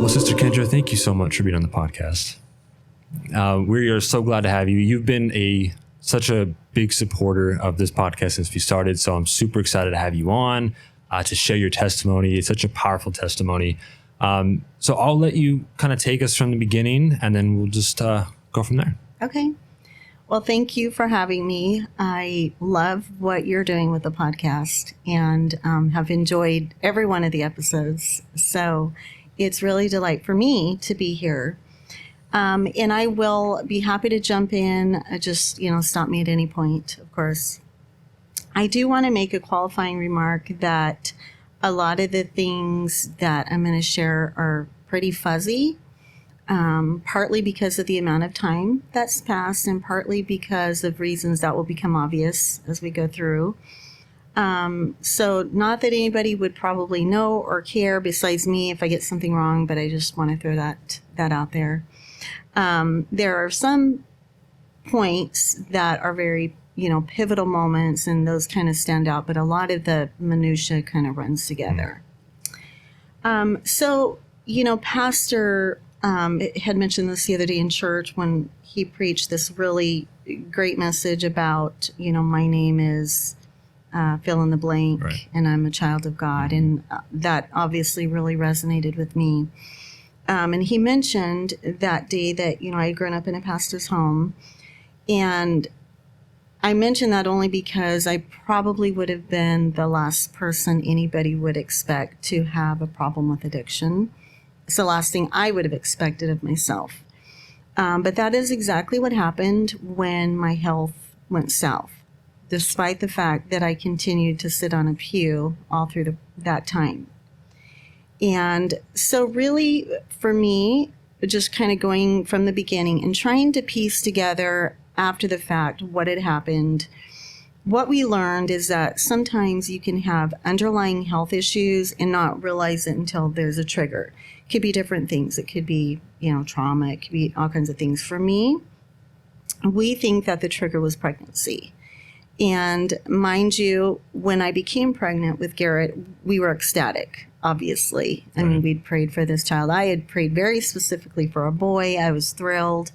Well, Sister Kendra, thank you so much for being on the podcast. We are so glad to have you. You've been such a big supporter of this podcast since we started, so I'm super excited to have you on to share your testimony. It's such a powerful testimony. So I'll let you kind of take us from the beginning, and then we'll just go from there. Okay. Well, thank you for having me. I love what you're doing with the podcast and have enjoyed every one of the episodes. So it's really a delight for me to be here. And I will be happy to jump in. Just, stop me at any point, of course. I do want to make a qualifying remark that a lot of the things that I'm going to share are pretty fuzzy, partly because of the amount of time that's passed and partly because of reasons that will become obvious as we go through. So not that anybody would probably know or care besides me if I get something wrong, but I just want to throw that out there. There are some points that are very, pivotal moments, and those kind of stand out, but a lot of the minutia kind of runs together. So, Pastor had mentioned this the other day in church when he preached this really great message about, my name is fill in the blank, right, and I'm a child of God. And that obviously really resonated with me. And he mentioned that day that, I had grown up in a pastor's home. And I mentioned that only because I probably would have been the last person anybody would expect to have a problem with addiction. It's the last thing I would have expected of myself. But that is exactly what happened when my health went south, despite the fact that I continued to sit on a pew all through that time. And so really, for me, just kind of going from the beginning and trying to piece together after the fact what had happened, what we learned is that sometimes you can have underlying health issues and not realize it until there's a trigger. It could be different things. It could be, trauma. It could be all kinds of things. For me, we think that the trigger was pregnancy. And mind you, when I became pregnant with Garrett, we were ecstatic, obviously. I mean, we'd prayed for this child. I had prayed very specifically for a boy. I was thrilled.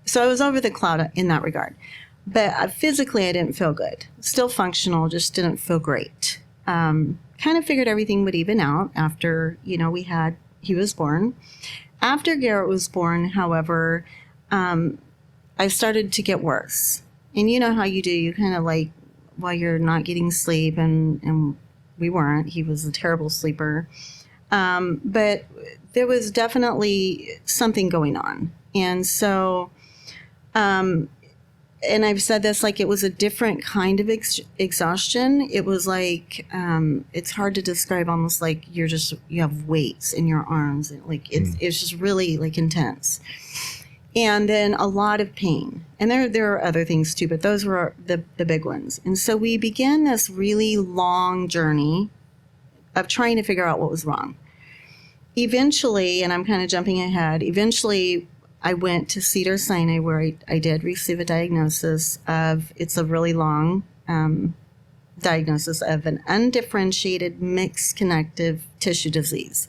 So I was over the cloud in that regard. But physically, I didn't feel good. Still functional, just didn't feel great. Kind of figured everything would even out after, he was born. After Garrett was born, however, I started to get worse. And you know how you do, you kind of like, while you're not getting sleep, and we weren't, he was a terrible sleeper. But there was definitely something going on. And so, and I've said this, like it was a different kind of exhaustion. It was like, it's hard to describe, almost like you have weights in your arms. And like, it's just really like intense. And then a lot of pain. And there are other things too, but those were the big ones. And so we began this really long journey of trying to figure out what was wrong. Eventually, and I'm kind of jumping ahead, I went to Cedars-Sinai where I did receive a diagnosis of, it's a really long diagnosis of an undifferentiated mixed connective tissue disease,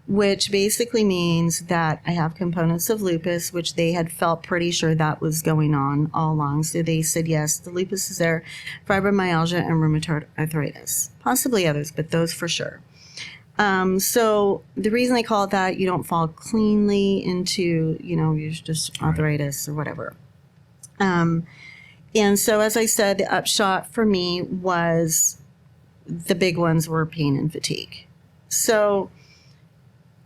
which basically means that I have components of lupus, which they had felt pretty sure that was going on all along. So they said, yes, the lupus is there, fibromyalgia and rheumatoid arthritis, possibly others, but those for sure. So the reason they call it that, you don't fall cleanly into, you're just arthritis or whatever. And so, as I said, the upshot for me was the big ones were pain and fatigue. So,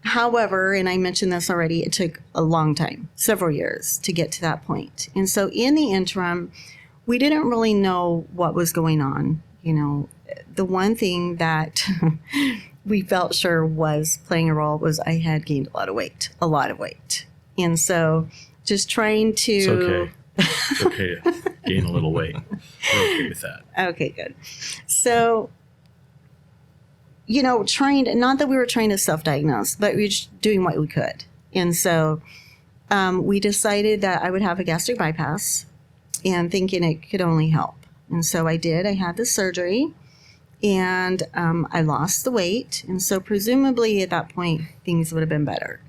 however, and I mentioned this already, it took a long time, several years to get to that point. And so in the interim, we didn't really know what was going on. The one thing that we felt sure was playing a role was I had gained a lot of weight. And so just trying to... It's okay. It's okay to gain a little weight. We're okay with that. Okay, good. So, trying to, not that we were trying to self-diagnose, but we were just doing what we could. And so we decided that I would have a gastric bypass and thinking it could only help. And so I did. I had the surgery. And I lost the weight. And so presumably at that point, things would have been better.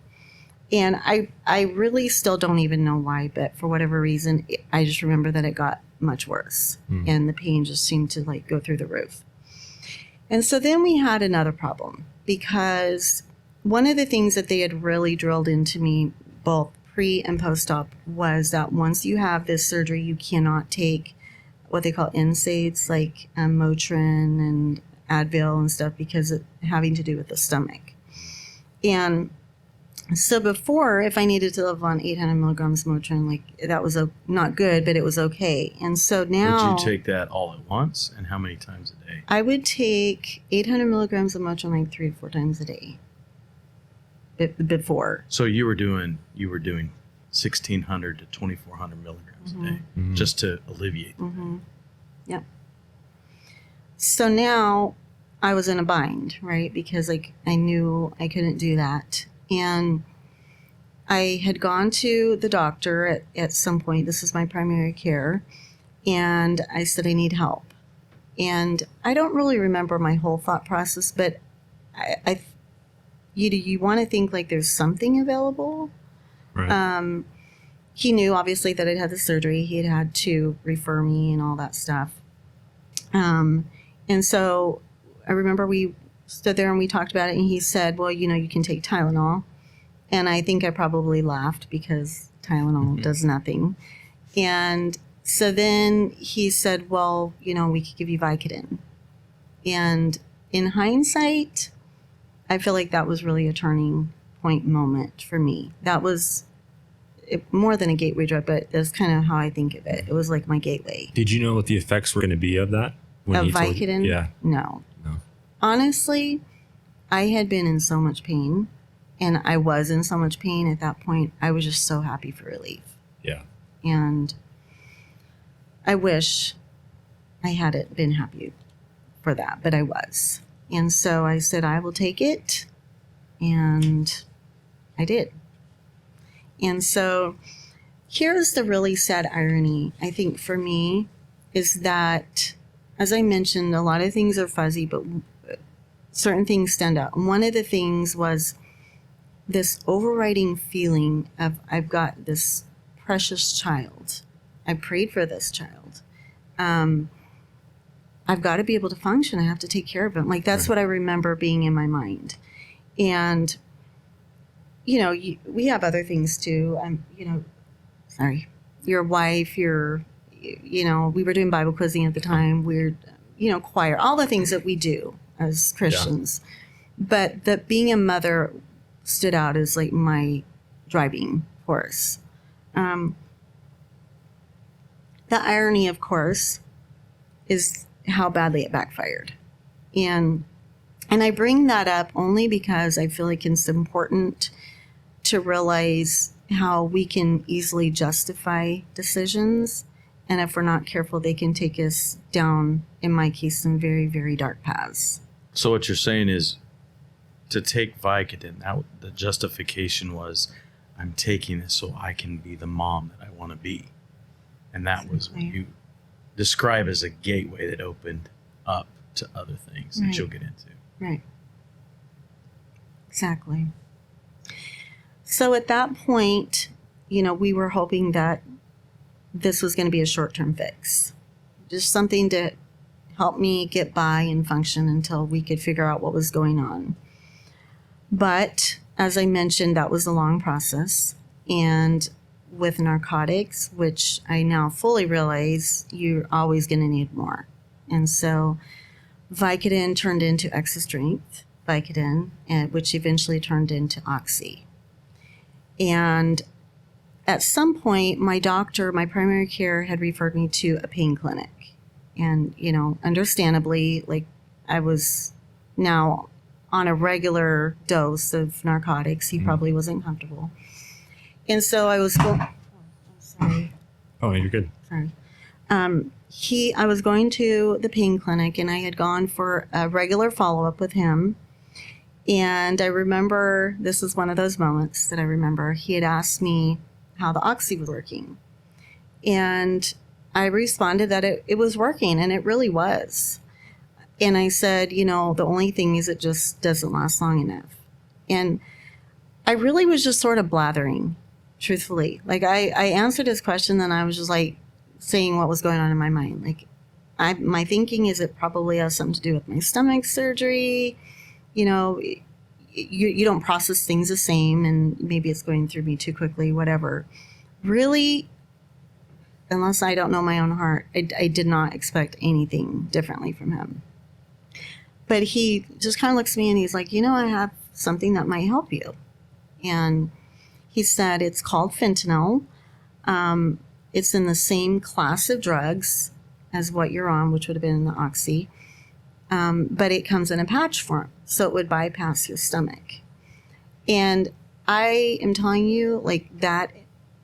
And I really still don't even know why, but for whatever reason, I just remember that it got much worse. And the pain just seemed to like go through the roof. And so then we had another problem, because one of the things that they had really drilled into me, both pre and post-op, was that once you have this surgery, you cannot take what they call NSAIDs, like Motrin and Advil and stuff, because it having to do with the stomach. And so before, if I needed to live on 800 milligrams Motrin, like that was not good, but it was okay. And so now... Would you take that all at once, and how many times a day? I would take 800 milligrams of Motrin like 3 to 4 times a day before. So you were doing 1,600 to 2,400 milligrams a day, just to alleviate the pain. Yep. So now I was in a bind, right? Because like I knew I couldn't do that. And I had gone to the doctor at some point. This is my primary care. And I said, I need help. And I don't really remember my whole thought process, but you want to think like there's something available. Right. He knew obviously that I'd had the surgery. He had to refer me and all that stuff. And so I remember we stood there and we talked about it, and he said, well, you can take Tylenol. And I think I probably laughed, because Tylenol does nothing. And so then he said, well, we could give you Vicodin. And in hindsight, I feel like that was really a turning point moment for me. That was more than a gateway drug, but that's kind of how I think of it. It was like my gateway. Did you know what the effects were going to be of that? Of Vicodin? Yeah. No. Honestly, I had been in so much pain, and I was in so much pain at that point. I was just so happy for relief. Yeah. And I wish I hadn't been happy for that, but I was. And so I said, I will take it. And I did. And so here's the really sad irony, I think, for me, is that, as I mentioned, a lot of things are fuzzy, but certain things stand out. And one of the things was this overriding feeling of, I've got this precious child. I prayed for this child. I've got to be able to function. I have to take care of him. Like, that's what I remember being in my mind. And, we have other things too. Your wife, we were doing Bible quizzing at the time. We're, choir, all the things that we do as Christians. Yeah. But that being a mother stood out as like my driving force. The irony, of course, is how badly it backfired. And I bring that up only because I feel like it's important to realize how we can easily justify decisions. And if we're not careful, they can take us down, in my case, some very, very dark paths. So what you're saying is, to take Vicodin, the justification was, I'm taking this so I can be the mom that I want to be. And that was what you describe as a gateway that opened up to other things that you'll get into. Right. Exactly. So at that point, we were hoping that this was going to be a short-term fix. Just something to help me get by and function until we could figure out what was going on. But as I mentioned, that was a long process. And with narcotics, which I now fully realize you're always going to need more. And so Vicodin turned into extra strength Vicodin, which eventually turned into Oxy. And at some point, my doctor, my primary care, had referred me to a pain clinic. And, understandably, like, I was now on a regular dose of narcotics. He probably wasn't comfortable. And so I was going... Oh, I'm sorry. Oh, you're good. Sorry. I was going to the pain clinic, and I had gone for a regular follow-up with him. And I remember, this is one of those moments that I remember, he had asked me how the Oxy was working. And I responded that it was working, and it really was. And I said, the only thing is it just doesn't last long enough. And I really was just sort of blathering, truthfully. Like I answered his question, then I was just like saying what was going on in my mind. Like my thinking is it probably has something to do with my stomach surgery. You don't process things the same, and maybe it's going through me too quickly, whatever. Really, unless I don't know my own heart, I did not expect anything differently from him. But he just kind of looks at me and he's like, I have something that might help you. And he said it's called fentanyl. It's in the same class of drugs as what you're on, which would have been the oxy. But it comes in a patch form, so it would bypass your stomach. And I am telling you, like, that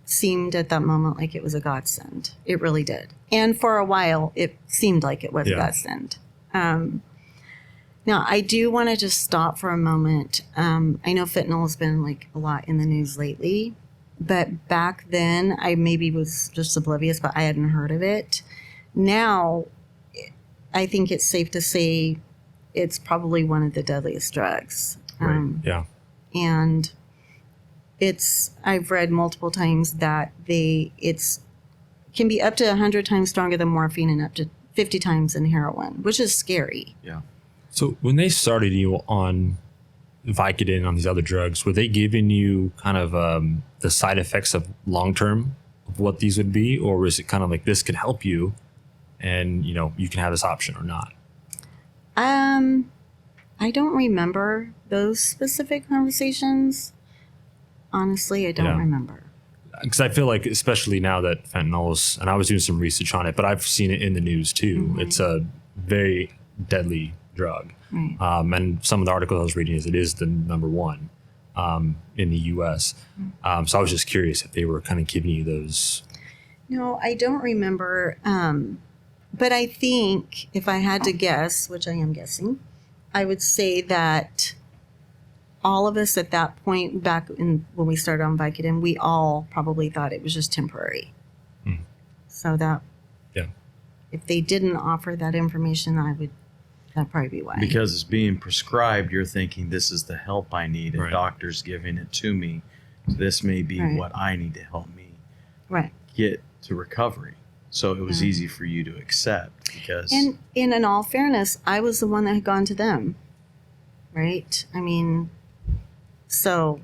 seemed at that moment like it was a godsend. It really did. And for a while, it seemed like it was a godsend. Now, I do want to just stop for a moment. I know fentanyl has been like a lot in the news lately, but back then I maybe was just oblivious, but I hadn't heard of it. Now, I think it's safe to say it's probably one of the deadliest drugs. Yeah. And I've read multiple times that it can be up to 100 times stronger than morphine and up to 50 times in heroin, which is scary. Yeah. So when they started you on Vicodin, on these other drugs, were they giving you kind of the side effects of long-term of what these would be? Or was it kind of like this could help you and, you can have this option or not? I don't remember those specific conversations. Honestly, I don't remember. Because I feel like, especially now that fentanyl's, and I was doing some research on it, but I've seen it in the news too. Mm-hmm. It's a very deadly drug. Right. And some of the articles I was reading it is the number one in the U.S. So I was just curious if they were kind of giving you those. No, I don't remember. But I think if I had to guess, which I am guessing, I would say that all of us at that point, back when we started on Vicodin, we all probably thought it was just temporary. So if they didn't offer that information, that'd probably be why. Because it's being prescribed, you're thinking this is the help I need, and doctor's giving it to me. This may be what I need to help me get to recovery. So it was easy for you to accept because... And in all fairness, I was the one that had gone to them, right? I mean, so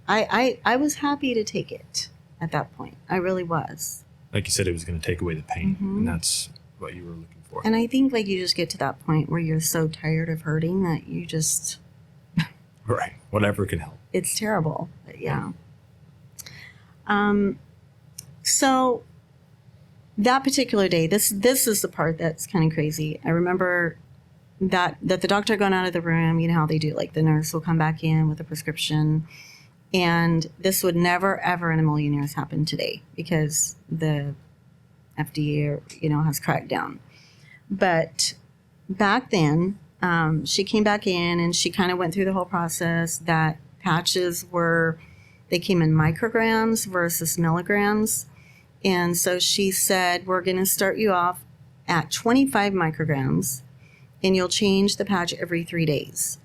I was happy to take it at that point. I really was. Like you said, it was going to take away the pain, and that's what you were looking for. And I think like you just get to that point where you're so tired of hurting that you just... Right. Whatever can help. It's terrible, but yeah. So that particular day, this is the part that's kind of crazy. I remember that the doctor had gone out of the room. You know how they do, like the nurse will come back in with a prescription. And this would never, ever in a million years happen today because the FDA, has cracked down. But back then, she came back in and she kind of went through the whole process that patches they came in micrograms versus milligrams. And so she said, we're going to start you off at 25 micrograms and you'll change the patch every 3 days.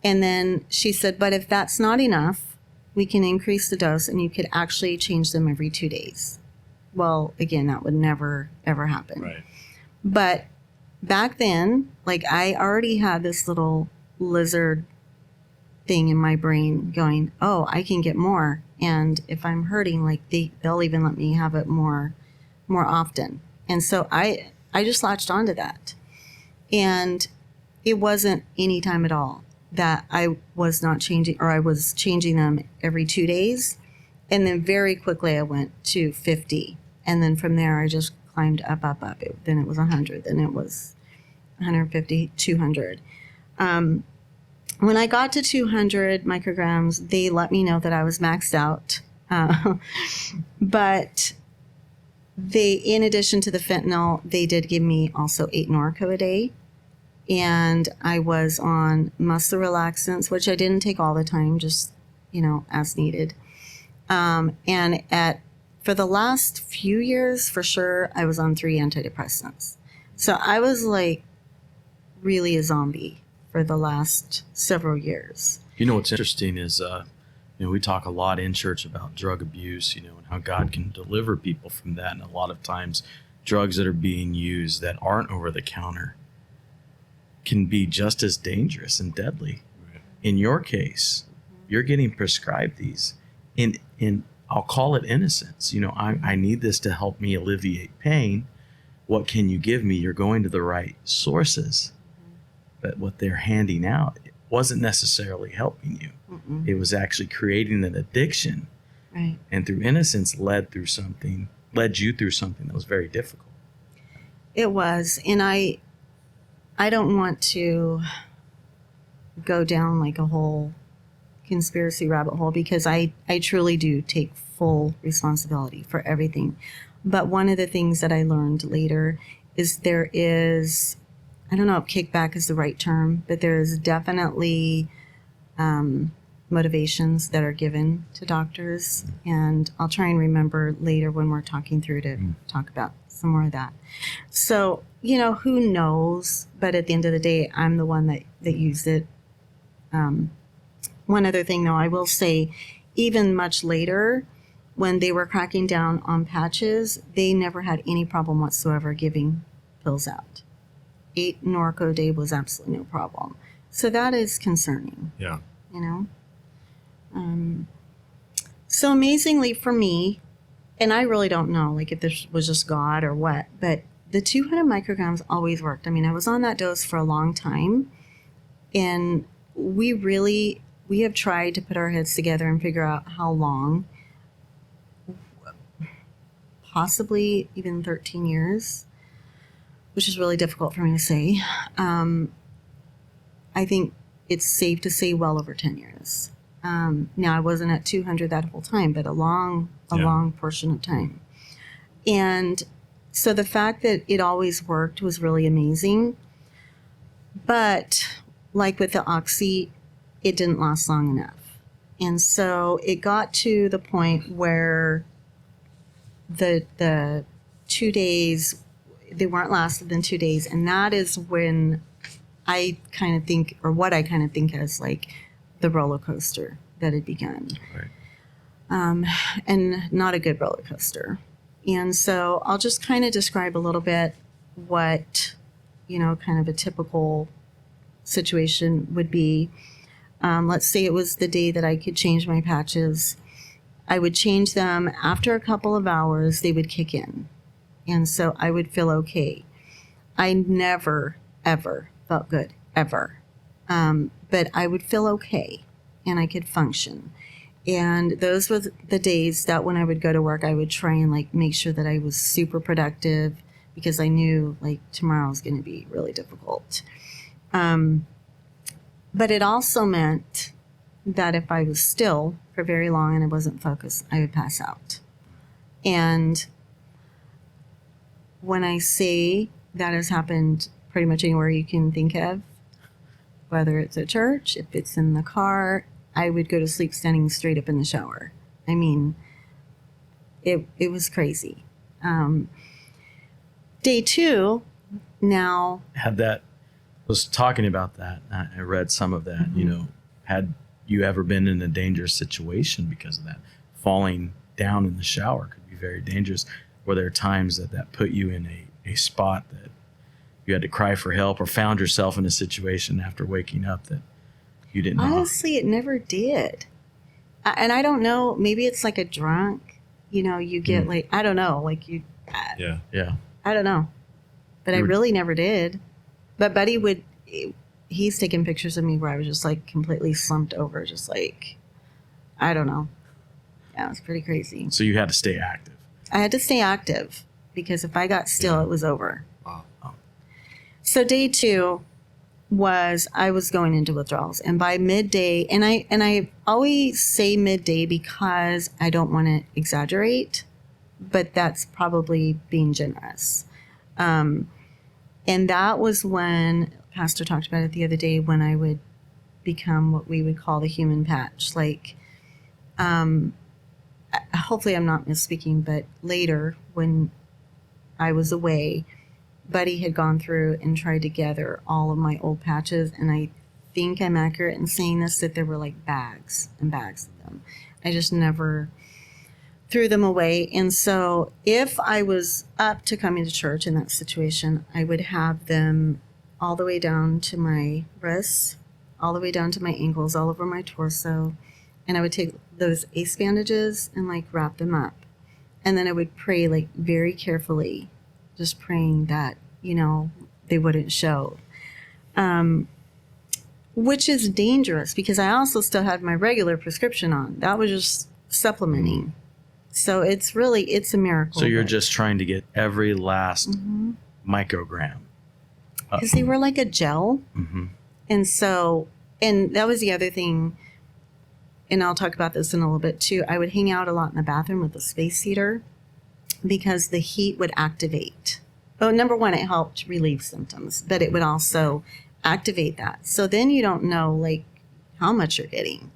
And then she said, but if that's not enough, we can increase the dose and you could actually change them every 2 days. Well, again, that would never, ever happen. Right. But back then, like I already had this little lizard thing in my brain going, oh, I can get more. And if I'm hurting, like they'll even let me have it more often. And so I just latched onto that. And it wasn't any time at all that I was not changing, or I was changing them every 2 days. And then very quickly I went to 50. And then from there, I just climbed up. Then it was 100. Then it was 150, 200. When I got to 200 micrograms, they let me know that I was maxed out. But in addition to the fentanyl, they did give me also 8 Norco a day. And I was on muscle relaxants, which I didn't take all the time, just, as needed. And for the last few years, for sure, I was on 3 antidepressants. So I was like really a zombie for the last several years. You know what's interesting is, we talk a lot in church about drug abuse, and how God can deliver people from that. And a lot of times drugs that are being used that aren't over the counter can be just as dangerous and deadly. Right. In your case, you're getting prescribed these in I'll call it innocence. I need this to help me alleviate pain. What can you give me? You're going to the right sources. But what they're handing out, it wasn't necessarily helping you. Mm-mm. It was actually creating an addiction. Right. And through innocence led you through something that was very difficult. It was. And I don't want to go down like a whole conspiracy rabbit hole, because I truly do take full responsibility for everything. But one of the things that I learned later is there is, I don't know if kickback is the right term, but there's definitely motivations that are given to doctors. And I'll try and remember later when we're talking through to talk about some more of that. So, who knows? But at the end of the day, I'm the one that used it. One other thing, though, I will say, even much later, when they were cracking down on patches, they never had any problem whatsoever giving pills out. 8 Norco a day was absolutely no problem. So that is concerning. Yeah. So amazingly for me, and I really don't know, like if this was just God or what, but the 200 micrograms always worked. I mean, I was on that dose for a long time, and we have tried to put our heads together and figure out how long, possibly even 13 years, which is really difficult for me to say. I think it's safe to say well over 10 years. Now, I wasn't at 200 that whole time, but a long portion of time. And so the fact that it always worked was really amazing. But like with the Oxy, it didn't last long enough. And so it got to the point where the 2 days, they weren't lasted than 2 days. And that is when I kind of think, or what I kind of think as like the roller coaster that had begun. Right. And not a good roller coaster. And so I'll just kind of describe a little bit what, kind of a typical situation would be. Let's say it was the day that I could change my patches. I would change them. After a couple of hours, they would kick in. And so I would feel okay. I never, ever felt good, ever. But I would feel okay, and I could function. And those were the days that when I would go to work, I would try and make sure that I was super productive, because I knew tomorrow was going to be really difficult. But it also meant that if I was still for very long and I wasn't focused, I would pass out. And when I say that has happened pretty much anywhere you can think of, whether it's at church, if it's in the car, I would go to sleep standing straight up in the shower. I mean, it was crazy. Day 2, now... was talking about that. I read some of that, Mm-hmm. Had you ever been in a dangerous situation because of that? Falling down in the shower could be very dangerous. Were there times that put you in a spot that you had to cry for help, or found yourself in a situation after waking up that you didn't know? Honestly, it never did. And I don't know, maybe it's like a drunk, you get I don't know, Yeah. I don't know. But I really never did. But Buddy he's taken pictures of me where I was just completely slumped over, just I don't know. Yeah, it was pretty crazy. So you had to stay active. I had to stay active, because if I got still, it was over. Wow. So day 2 was I was going into withdrawals, and by midday, and I always say midday because I don't want to exaggerate, but that's probably being generous. And that was when Pastor talked about it the other day, when I would become what we would call the human patch. Hopefully I'm not misspeaking, but later when I was away, Buddy had gone through and tried to gather all of my old patches, and I think I'm accurate in saying this, that there were like bags and bags of them. I just never threw them away. And so if I was up to coming to church in that situation, I would have them all the way down to my wrists, all the way down to my ankles, all over my torso. And I would take those ace bandages and like wrap them up. And then I would pray like very carefully, just praying that, you know, they wouldn't show. Which is dangerous because I also still had my regular prescription on. That was just supplementing. So it's a miracle. So you're just trying to get every last microgram. Because they were like a gel. Mm-hmm. And that was the other thing, and I'll talk about this in a little bit too. I would hang out a lot in the bathroom with the space heater because the heat would activate. Oh, number one, it helped relieve symptoms, but it would also activate that. So then you don't know like how much you're getting.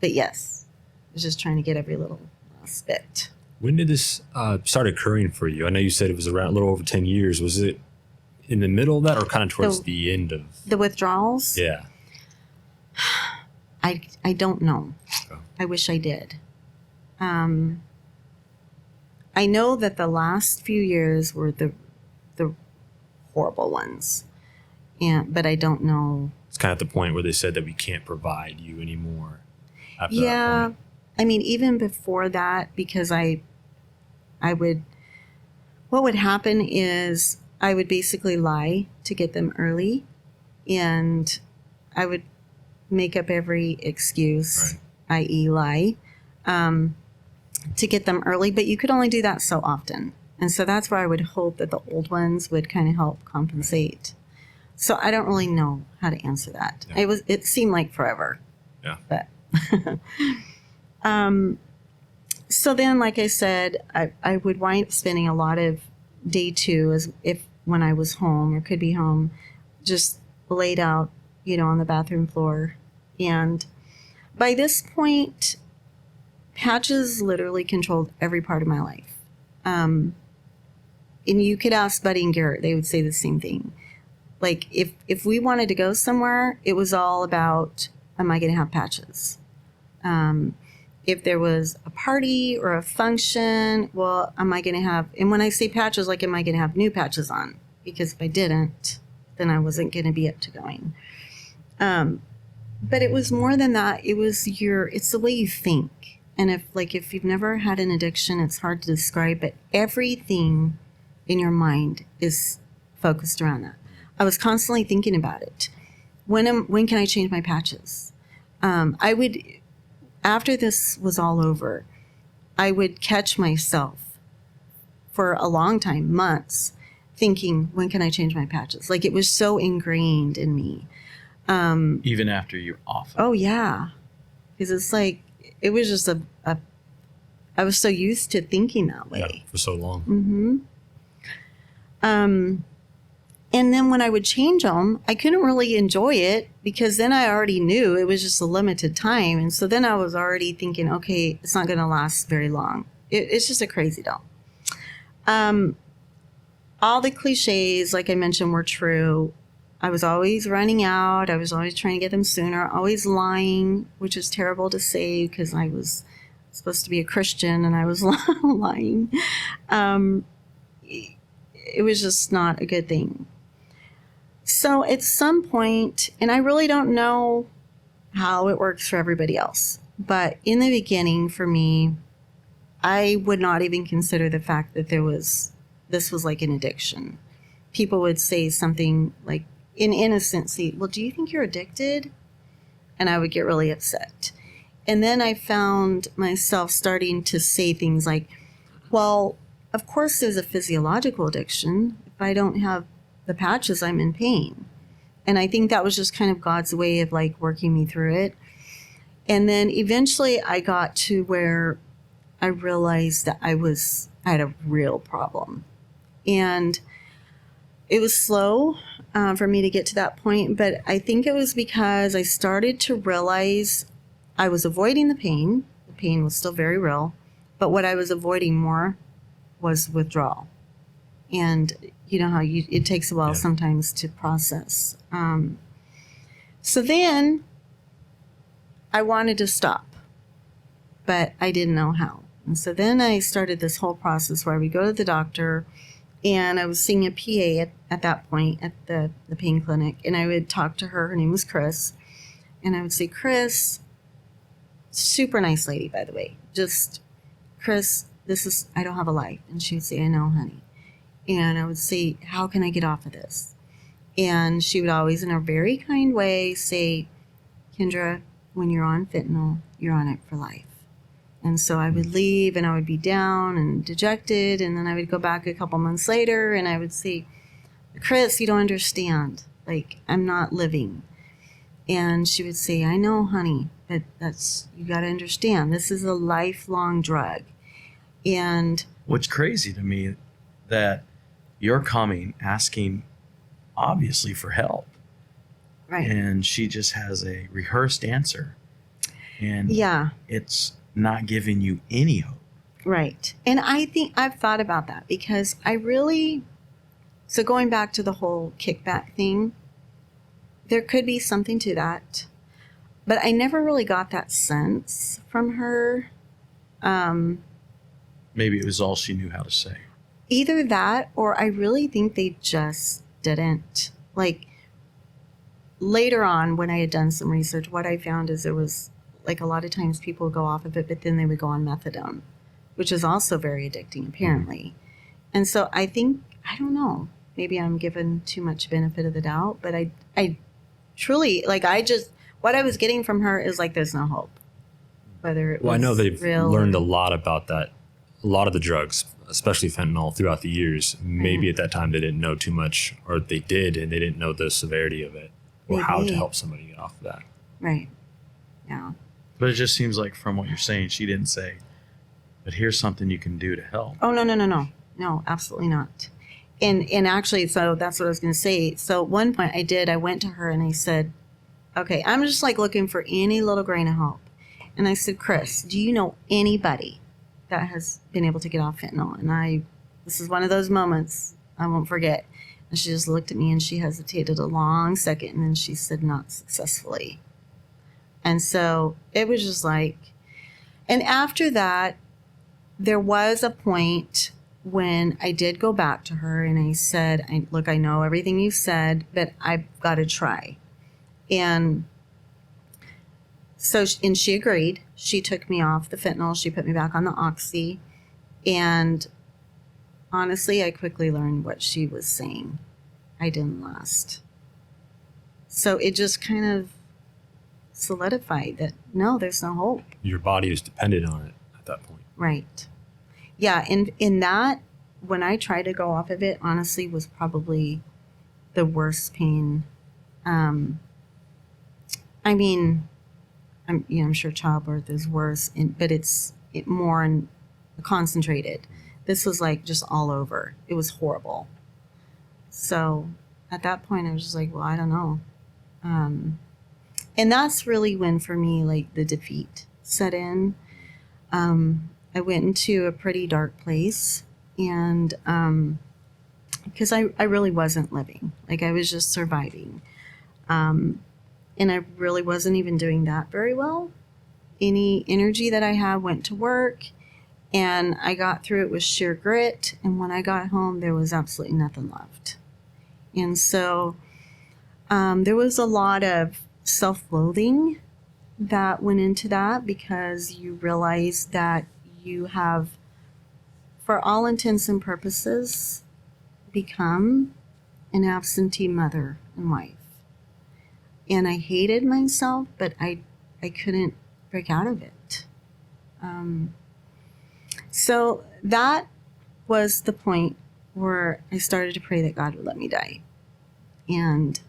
But yes, I was just trying to get every little spit. When did this start occurring for you? I know you said it was around a little over 10 years. Was it in the middle of that or kind of towards the end of? The withdrawals? Yeah. I don't know. Okay. I wish I did. I know that the last few years were the horrible ones. But I don't know. It's kind of at the point where they said that we can't provide you anymore. After that Yeah. point. I mean, even before that, because what would happen is I would basically lie to get them early, and I would make up every excuse, i.e. lie, to get them early, but you could only do that so often. And so that's where I would hope that the old ones would kind of help compensate. So I don't really know how to answer that. Yeah. It seemed like forever. Yeah. But so then, like I said, I would wind up spending a lot of day two when I was home or could be home, just laid out, you know, on the bathroom floor. And by this point, patches literally controlled every part of my life. And you could ask Buddy and Garrett, they would say the same thing. Like if we wanted to go somewhere, it was all about, am I going to have patches? If there was a party or a function, well, am I going to have, and when I say patches, like, am I going to have new patches on? Because if I didn't, then I wasn't going to be up to going. But it was more than that. It's the way you think. And if you've never had an addiction, it's hard to describe, but everything in your mind is focused around that. I was constantly thinking about it. When can I change my patches? After this was all over, I would catch myself for a long time, months, thinking, when can I change my patches? Like, it was so ingrained in me. Even after you're off. Oh, yeah. Because it's like, it was just I was so used to thinking that way. Yeah, for so long. Mm-hmm. And then when I would change them, I couldn't really enjoy it because then I already knew it was just a limited time. And so then I was already thinking, okay, it's not going to last very long. It's just a crazy doll. All the cliches, like I mentioned, were true. I was always running out. I was always trying to get them sooner, always lying, which is terrible to say because I was supposed to be a Christian and I was lying. It was just not a good thing. So at some point, and I really don't know how it works for everybody else, but in the beginning for me, I would not even consider the fact that this was like an addiction. People would say something like in innocency, well, do you think you're addicted? And I would get really upset. And then I found myself starting to say things like, well, of course there's a physiological addiction. If I don't have the patches, I'm in pain. And I think that was just kind of God's way of like working me through it. And then eventually I got to where I realized that I had a real problem. And it was slow for me to get to that point, but I think it was because I started to realize I was avoiding the pain. The pain was still very real, but what I was avoiding more was withdrawal. And, you know how it takes a while sometimes to process. So then I wanted to stop, but I didn't know how. And so then I started this whole process where I would go to the doctor, and I was seeing a PA at that point at the pain clinic, and I would talk to her. Her name was Chris. And I would say, Chris, super nice lady, by the way, just, Chris, I don't have a life. And she would say, I know, honey. And I would say, how can I get off of this? And she would always, in a very kind way, say, Kendra, when you're on fentanyl, you're on it for life. And so I would leave, and I would be down and dejected. And then I would go back a couple months later, and I would say, Chris, you don't understand. Like, I'm not living. And she would say, I know, honey, but you got to understand, this is a lifelong drug. And what's crazy to me, that you're coming, asking, obviously, for help. right. And she just has a rehearsed answer. And it's not giving you any hope. Right. And I think I've thought about that because so going back to the whole kickback thing, there could be something to that, but I never really got that sense from her. Maybe it was all she knew how to say. Either that, or I really think they just didn't. Like, later on, when I had done some research, what I found is there was, like, a lot of times people would go off of it, but then they would go on methadone, which is also very addicting, apparently. And so I think, I don't know, maybe I'm given too much benefit of the doubt, but I truly, like, what I was getting from her is like, there's no hope. Whether it was I know they've real learned a lot about that, a lot of the drugs, especially fentanyl, throughout the years. Maybe at that time they didn't know too much, or they did, and they didn't know the severity of it, or how to help somebody get off of that. Right. Yeah. But it just seems like, from what you're saying, she didn't say, but here's something you can do to help. Oh, no. No, absolutely not. And actually, so that's what I was going to say. So at one point I went to her and I said, okay, I'm just like looking for any little grain of hope. And I said, Chris, do you know anybody that has been able to get off fentanyl? And this is one of those moments I won't forget. And she just looked at me and she hesitated a long second, and then she said, not successfully. And so it was just like, and after that, there was a point when I did go back to her and I said, look, I know everything you said, but I've got to try. And so, and she agreed. She took me off the fentanyl. She put me back on the oxy. And honestly, I quickly learned what she was saying. I didn't last. So it just kind of solidified that, no, there's no hope. Your body is dependent on it at that point. Right. Yeah, and in that, when I tried to go off of it, honestly, was probably the worst pain. I mean, I'm sure childbirth is worse, but it's more concentrated. This was like just all over. It was horrible. So at that point, I was just like, well, I don't know. And that's really when, for me, like, the defeat set in. I went into a pretty dark place, and because I really wasn't living. Like, I was just surviving. And I really wasn't even doing that very well. Any energy that I had went to work, and I got through it with sheer grit. And when I got home, there was absolutely nothing left. And so there was a lot of self-loathing that went into that, because you realize that you have, for all intents and purposes, become an absentee mother and wife. And I hated myself, but I couldn't break out of it. So that was the point where I started to pray that God would let me die. And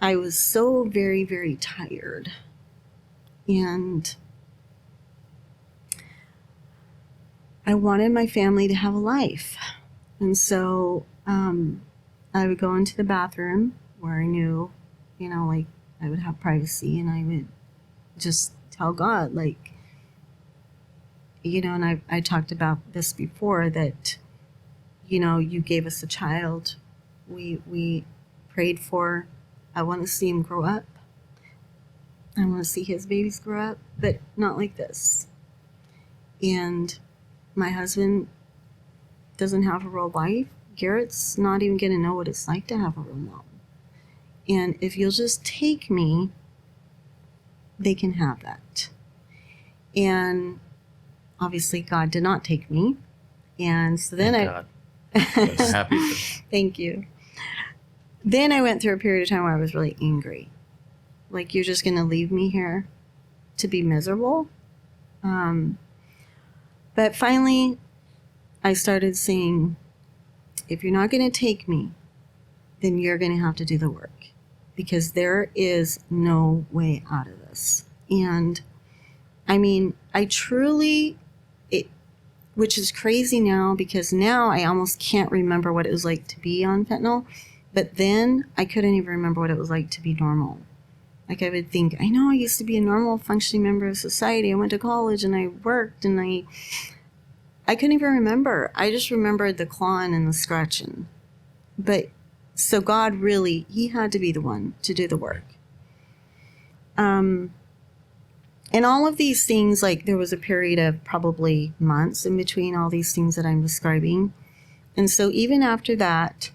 I was so very, very tired. And I wanted my family to have a life. And so I would go into the bathroom where I knew, like, I would have privacy, and I would just tell God, like, and I talked about this before, that you gave us a child. We prayed for. I want to see him grow up. I want to see his babies grow up, but not like this. And my husband doesn't have a real life. Garrett's not even going to know what it's like to have a real mom. And if you'll just take me, they can have that. And obviously God did not take me. And so then God. I'm happy for that. Thank you. Then I went through a period of time where I was really angry. Like, you're just going to leave me here to be miserable? But finally, I started saying, if you're not going to take me, then you're going to have to do the work. Because there is no way out of this. And I mean, I truly, which is crazy now, because now I almost can't remember what it was like to be on fentanyl. But then I couldn't even remember what it was like to be normal. Like, I would think, I know I used to be a normal functioning member of society. I went to college and I worked and I couldn't even remember. I just remembered the clawing and the scratching. But so God really, he had to be the one to do the work. And all of these things, like, there was a period of probably months in between all these things that I'm describing. And so even after that,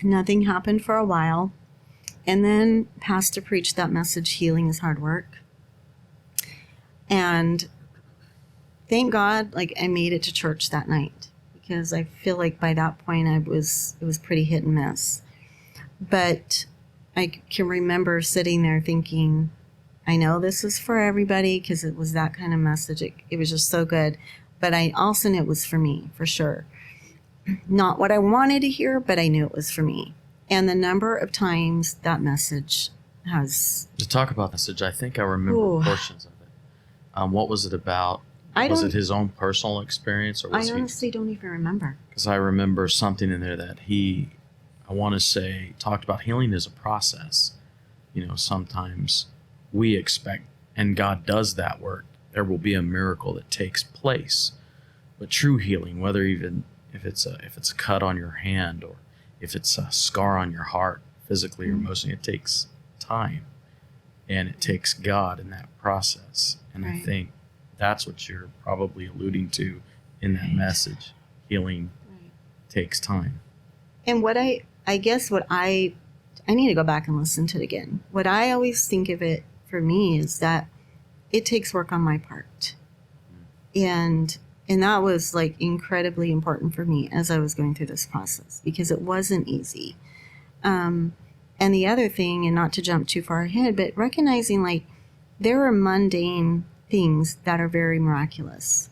nothing happened for a while. And then Pastor preached that message, healing is hard work. And thank God, like, I made it to church that night, because I feel like by that point it was pretty hit and miss. But I can remember sitting there thinking, I know this is for everybody, because it was that kind of message. It was just so good. But I also knew it was for me, for sure. Not what I wanted to hear, but I knew it was for me. And the number of times that message has... To talk about the message, I think I remember portions of it. What was it about? Was it his own personal experience? Or was I honestly don't even remember. Because I remember something in there that I want to say, talked about healing as a process. Sometimes we expect, and God does that work, there will be a miracle that takes place. But true healing, whether even if it's a cut on your hand, or if it's a scar on your heart, physically or emotionally, it takes time, and it takes God in that process. And I think that's what you're probably alluding to in that message. Healing takes time. And what I guess what I need to go back and listen to it again. What I always think of it for me is that it takes work on my part. And that was, like, incredibly important for me as I was going through this process, because it wasn't easy. And the other thing, and not to jump too far ahead, but recognizing, like, there are mundane things that are very miraculous.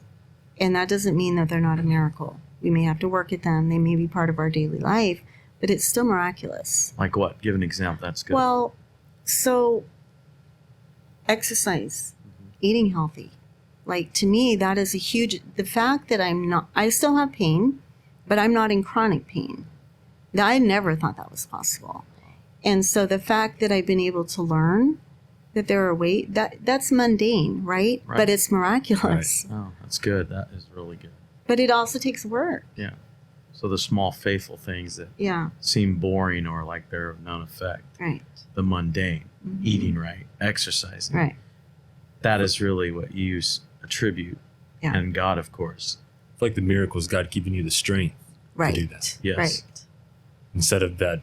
And that doesn't mean that they're not a miracle. We may have to work at them. They may be part of our daily life, but it's still miraculous. Like what? Give an example. That's good. Well, so exercise, eating healthy. Like, to me, that is a huge, the fact that I still have pain, but I'm not in chronic pain. I never thought that was possible. And so the fact that I've been able to learn that there are ways, that's mundane, right? But it's miraculous. Right. Oh, that's good. That is really good. But it also takes work. Yeah. So the small faithful things that seem boring or like they're of none effect. Right. The mundane, eating right, exercising. Right. That is really what you attribute. Yeah. And God, of course. It's like the miracle is God giving you the strength to do that. Yes. Right. Instead of that,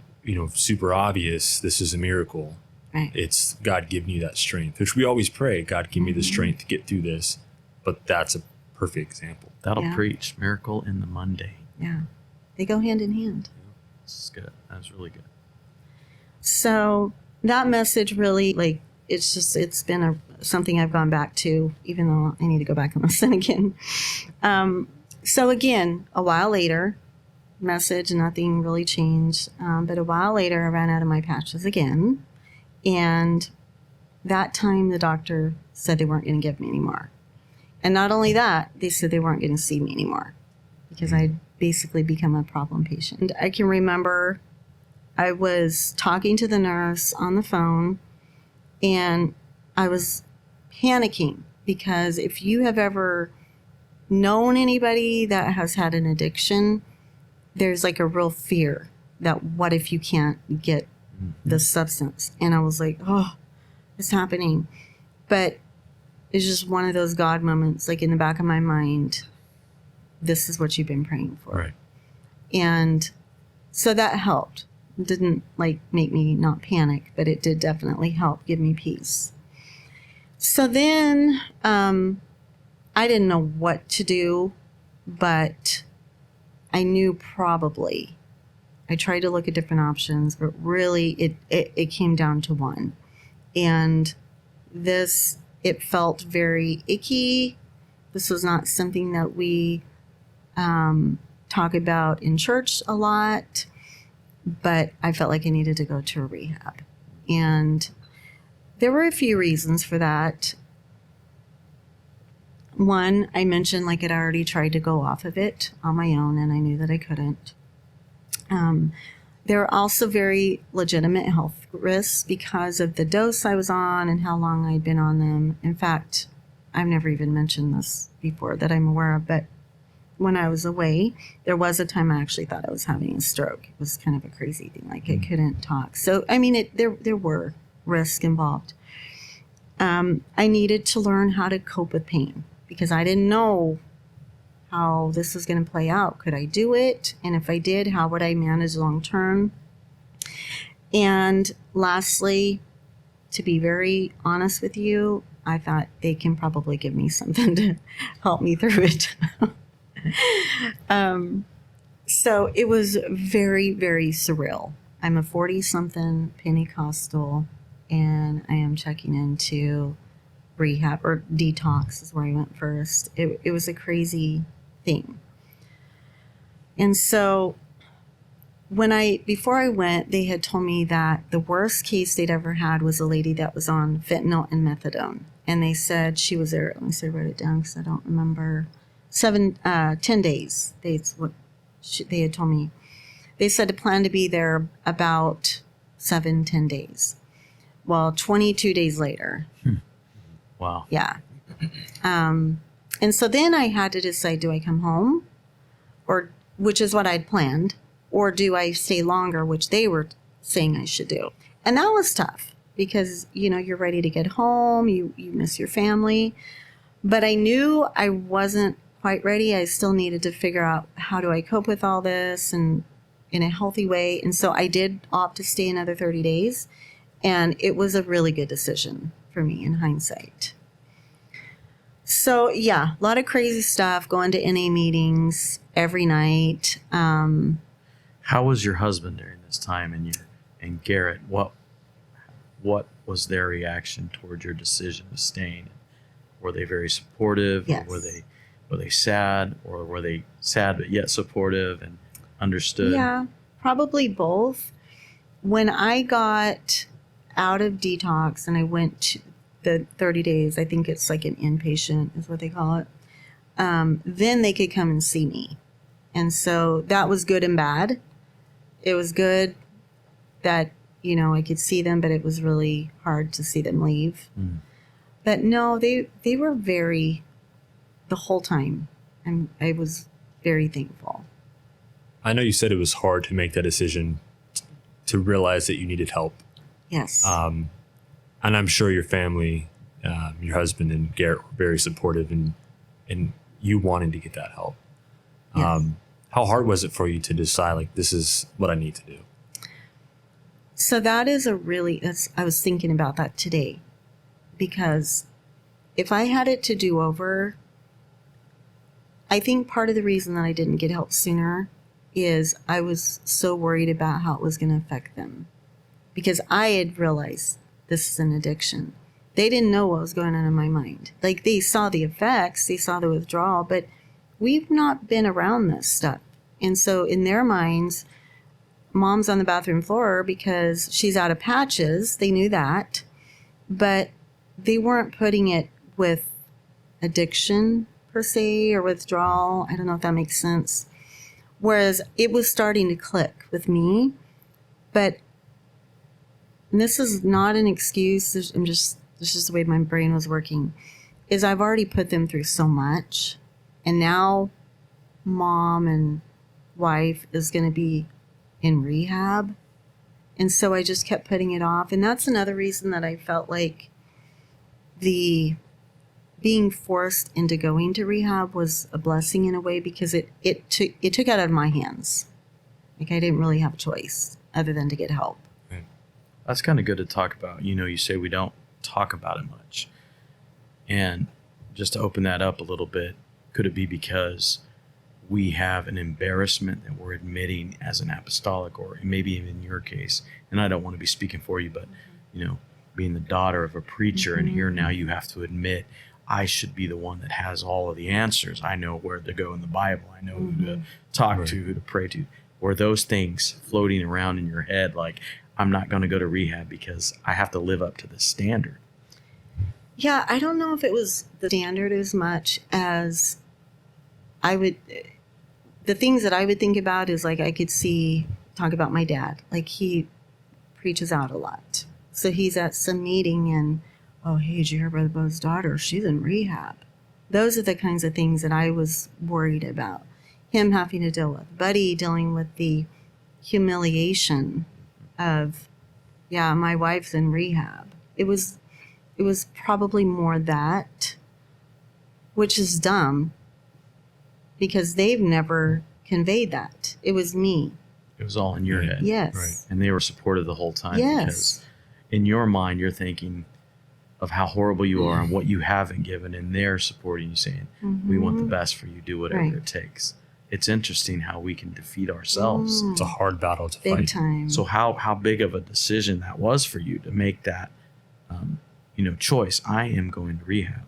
super obvious, this is a miracle. Right. It's God giving you that strength, which we always pray, God, give me the strength to get through this. But that's a perfect example. That'll preach miracle in the mundane. Yeah. They go hand in hand. That's good. That's really good. So that message really, like, it's been something I've gone back to, even though I need to go back and listen again. So again, a while later, message, nothing really changed. But a while later, I ran out of my patches again. And that time the doctor said they weren't going to give me any more. And not only that, they said they weren't going to see me anymore because I'd basically become a problem patient. And I can remember I was talking to the nurse on the phone and I was panicking because if you have ever known anybody that has had an addiction, there's like a real fear that what if you can't get the substance? And I was like, oh, it's happening. But it's just one of those God moments, like in the back of my mind, this is what you've been praying for. Right. And so that helped. It didn't like make me not panic, but it did definitely help give me peace. So then I didn't know what to do, but I knew probably. I tried to look at different options, but really it came down to one. And it felt very icky. This was not something that we talk about in church a lot, but I felt like I needed to go to a rehab. And there were a few reasons for that. One, I mentioned like I'd already tried to go off of it on my own, and I knew that I couldn't. There were also very legitimate health risks because of the dose I was on and how long I'd been on them. In fact, I've never even mentioned this before that I'm aware of, but when I was away, there was a time I actually thought I was having a stroke. It was kind of a crazy thing, like I couldn't talk. So, I mean, there were risks involved. I needed to learn how to cope with pain because I didn't know how this was going to play out. Could I do it? And if I did, how would I manage long term? And lastly, to be very honest with you, I thought they can probably give me something to help me through it. So it was very, very surreal. I'm a 40-something Pentecostal, and I am checking into rehab, or detox is where I went first. It was a crazy thing. And so before I went, they had told me that the worst case they'd ever had was a lady that was on fentanyl and methadone. And they said she was there, let me see, I wrote it down because I don't remember, 10 days. They had told me. They said to plan to be there about 10 days. Well, 22 days later. Wow. Yeah. And so then I had to decide, do I come home, which is what I'd planned, or do I stay longer, which they were saying I should do. And that was tough because, you're ready to get home, you miss your family. But I knew I wasn't quite ready. I still needed to figure out how do I cope with all this and in a healthy way. And so I did opt to stay another 30 days. And it was a really good decision for me in hindsight. So, yeah, a lot of crazy stuff, going to NA meetings every night. How was your husband during this time, and Garrett? What was their reaction toward your decision to stay? Were they very supportive? Yes. Or were they sad, or were they sad but yet supportive and understood? Yeah, probably both. When I got out of detox and I went to the 30 days, I think it's like an inpatient is what they call it, then they could come and see me. And so that was good and bad. It was good that, I could see them, but it was really hard to see them leave. But no, they were the whole time. And I was very thankful. I know you said it was hard to make that decision to realize that you needed help. Yes. And I'm sure your family, your husband and Garrett were very supportive in you wanting to get that help. Yes. How hard was it for you to decide, like, this is what I need to do? So that is I was thinking about that today, because if I had it to do over, I think part of the reason that I didn't get help sooner is I was so worried about how it was going to affect them, because I had realized this is an addiction. They didn't know what was going on in my mind. Like, they saw the effects, they saw the withdrawal, but we've not been around this stuff. And so in their minds, Mom's on the bathroom floor because she's out of patches. They knew that, but they weren't putting it with addiction per se or withdrawal. I don't know if that makes sense. Whereas it was starting to click with me, but this is not an excuse. This is the way my brain was working, is I've already put them through so much. And now mom and wife is going to be in rehab. And so I just kept putting it off. And that's another reason that I felt like the being forced into going to rehab was a blessing in a way, because it took it out of my hands. Like, I didn't really have a choice other than to get help. That's kind of good to talk about. You say we don't talk about it much. And just to open that up a little bit, could it be because we have an embarrassment that we're admitting as an apostolic, or maybe even in your case, and I don't want to be speaking for you, but, being the daughter of a preacher, and here now you have to admit, I should be the one that has all of the answers. I know where to go in the Bible. I know who to talk to, who to pray to. Or those things floating around in your head, like, I'm not going to go to rehab because I have to live up to the standard. Yeah, I don't know if it was the standard as much as the things that I would think about is, like, I could talk about my dad. Like, he preaches out a lot. So he's at some meeting and, oh, hey, did you hear Brother Bo's daughter? She's in rehab. Those are the kinds of things that I was worried about. Him having to deal with. Buddy dealing with the humiliation of, yeah, my wife's in rehab. It was probably more that, which is dumb, because they've never conveyed that. It was me. It was all in your head. Yes. Right. And they were supportive the whole time. Yes. Because in your mind, you're thinking of how horrible you are and what you haven't given, and they're supporting you, saying, we want the best for you, do whatever it takes. It's interesting how we can defeat ourselves. It's a hard battle to Big fight. time. So how big of a decision that was for you to make that, choice. I am going to rehab.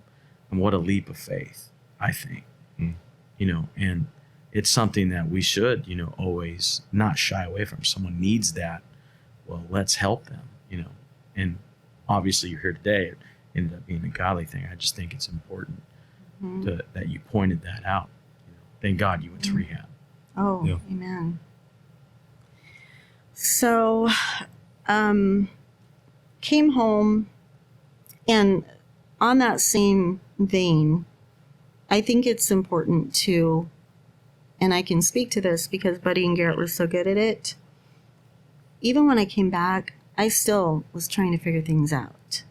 And what a leap of faith, I think. And it's something that we should, always not shy away from. Someone needs that. Well, let's help them, And obviously you're here today. It ended up being a godly thing. I just think it's important that you pointed that out. Thank God you went to rehab. Oh, Yeah. Amen. So, came home, and on that same vein, I think it's important to, and I can speak to this because Buddy and Garrett were so good at it. Even when I came back, I still was trying to figure things out.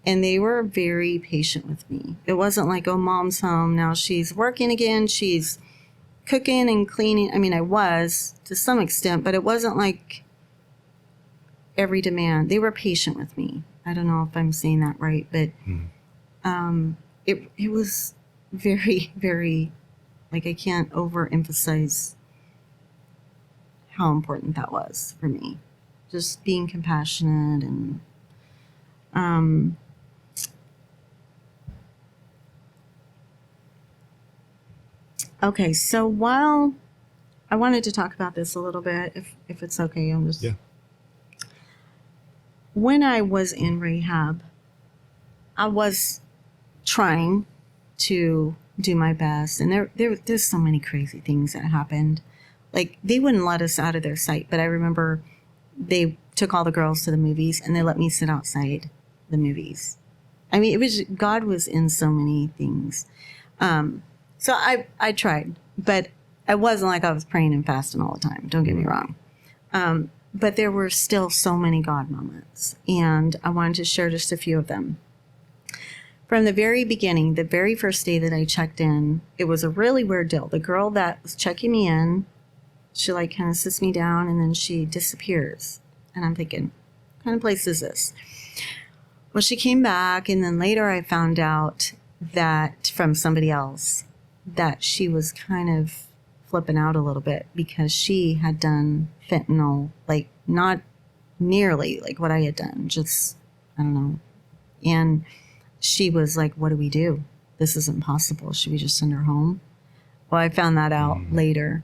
And they were very patient with me. It wasn't like, oh, mom's home, now she's working again, she's cooking and cleaning. I mean, I was to some extent, but it wasn't like every demand. They were patient with me. I don't know if I'm saying that right, but it was very, very, like, I can't overemphasize how important that was for me. Just being compassionate and okay, so while I wanted to talk about this a little bit, if it's okay, I'm just... Yeah. When I was in rehab, I was trying to do my best, and there's so many crazy things that happened. Like, they wouldn't let us out of their sight, but I remember they took all the girls to the movies, and they let me sit outside the movies. I mean, God was in so many things. So I tried, but it wasn't like I was praying and fasting all the time. Don't get me wrong. But there were still so many God moments, and I wanted to share just a few of them. From the very beginning, the very first day that I checked in, it was a really weird deal. The girl that was checking me in, she like kind of sits me down, and then she disappears. And I'm thinking, what kind of place is this? Well, she came back, and then later I found out that from somebody else that she was kind of flipping out a little bit because she had done fentanyl, like not nearly like what I had done, just, I don't know. And she was like, what do we do? This isn't possible. Should we just send her home? Well, I found that out later.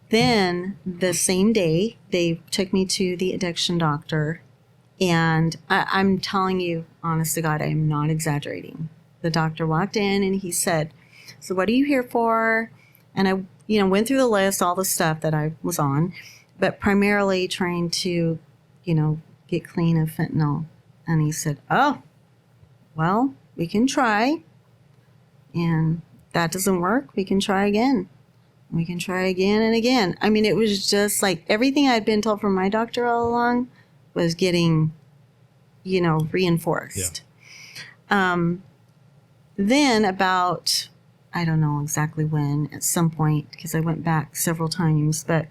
Then the same day, they took me to the addiction doctor. And I'm telling you, honest to God, I am not exaggerating. The doctor walked in and he said, so what are you here for? And I, went through the list, all the stuff that I was on, but primarily trying to, get clean of fentanyl. And he said, oh, well, we can try. And that doesn't work, we can try again. We can try again and again. I mean, it was just like everything I'd been told from my doctor all along was getting, reinforced. Yeah. Then about, I don't know exactly when, at some point, because I went back several times, but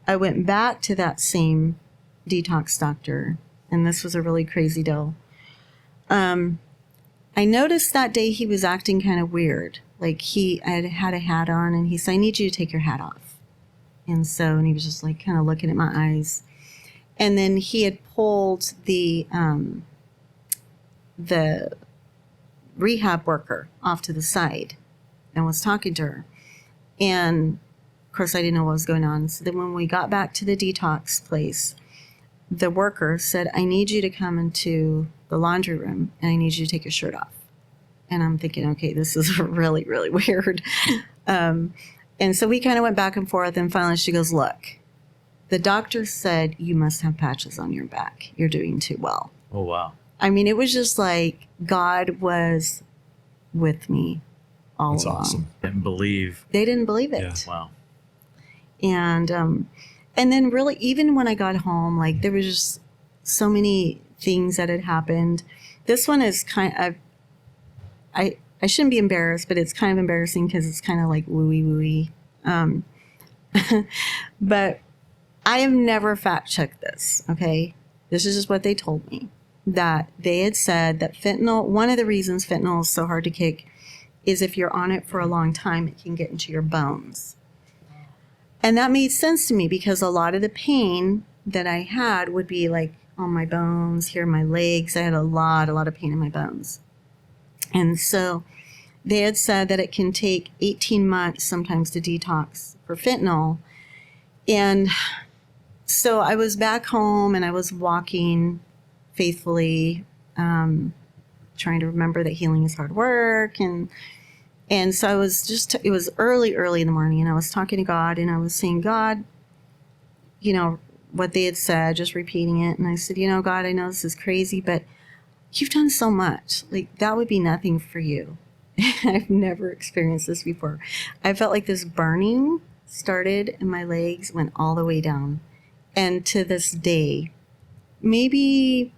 I went back to that same detox doctor, and this was a really crazy deal. I noticed that day he was acting kind of weird. Like I had a hat on, and he said, I need you to take your hat off. And he was just like kind of looking at my eyes. And then he had pulled the rehab worker off to the side and was talking to her. And of course, I didn't know what was going on. So then when we got back to the detox place, the worker said, I need you to come into the laundry room and I need you to take your shirt off. And I'm thinking, okay, this is really, really weird. And so we kind of went back and forth, and finally she goes, look, the doctor said you must have patches on your back. You're doing too well. Oh, wow. I mean, it was just like God was with me all That's along. awesome. They didn't believe it. Yeah. Wow. And then really, even when I got home, like there was just so many things that had happened. This one is kind of, I shouldn't be embarrassed, but it's kind of embarrassing because it's kind of like wooey. But I have never fact checked this. Okay. This is just what they told me, that they had said that fentanyl, one of the reasons fentanyl is so hard to kick is if you're on it for a long time, it can get into your bones. And that made sense to me because a lot of the pain that I had would be like on my bones, here, my legs. I had a lot of pain in my bones. And so they had said that it can take 18 months sometimes to detox for fentanyl. And so I was back home and I was walking faithfully, trying to remember that healing is hard work. And so I was it was early in the morning, and I was talking to God, and I was saying, God, what they had said, just repeating it. And I said, God, I know this is crazy, but you've done so much. Like, that would be nothing for you. I've never experienced this before. I felt like this burning started and my legs went all the way down. And to this day, maybe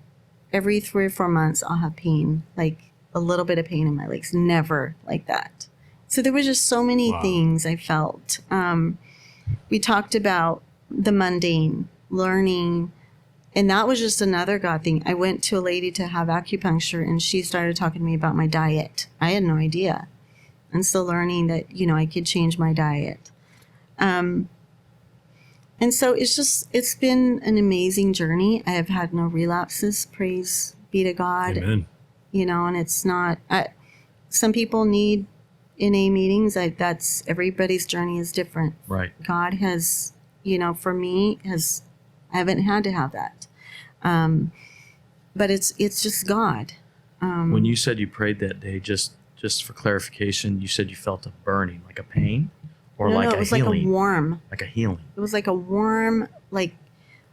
every 3 or 4 months, I'll have pain, like a little bit of pain in my legs. Never like that. So there was just so many things I felt. We talked about the mundane, learning, and that was just another God thing. I went to a lady to have acupuncture, and she started talking to me about my diet. I had no idea. I'm still learning that, I could change my diet. And so it's been an amazing journey. I have had no relapses, praise be to God. Amen. And it's not, some people need NA meetings. That's everybody's journey is different. Right. God has, for me, I haven't had to have that. But it's just God. When you said you prayed that day, just for clarification, you said you felt a burning, like a pain, or no, like it a was healing? like a warm. Like a healing. It was like a warm, like,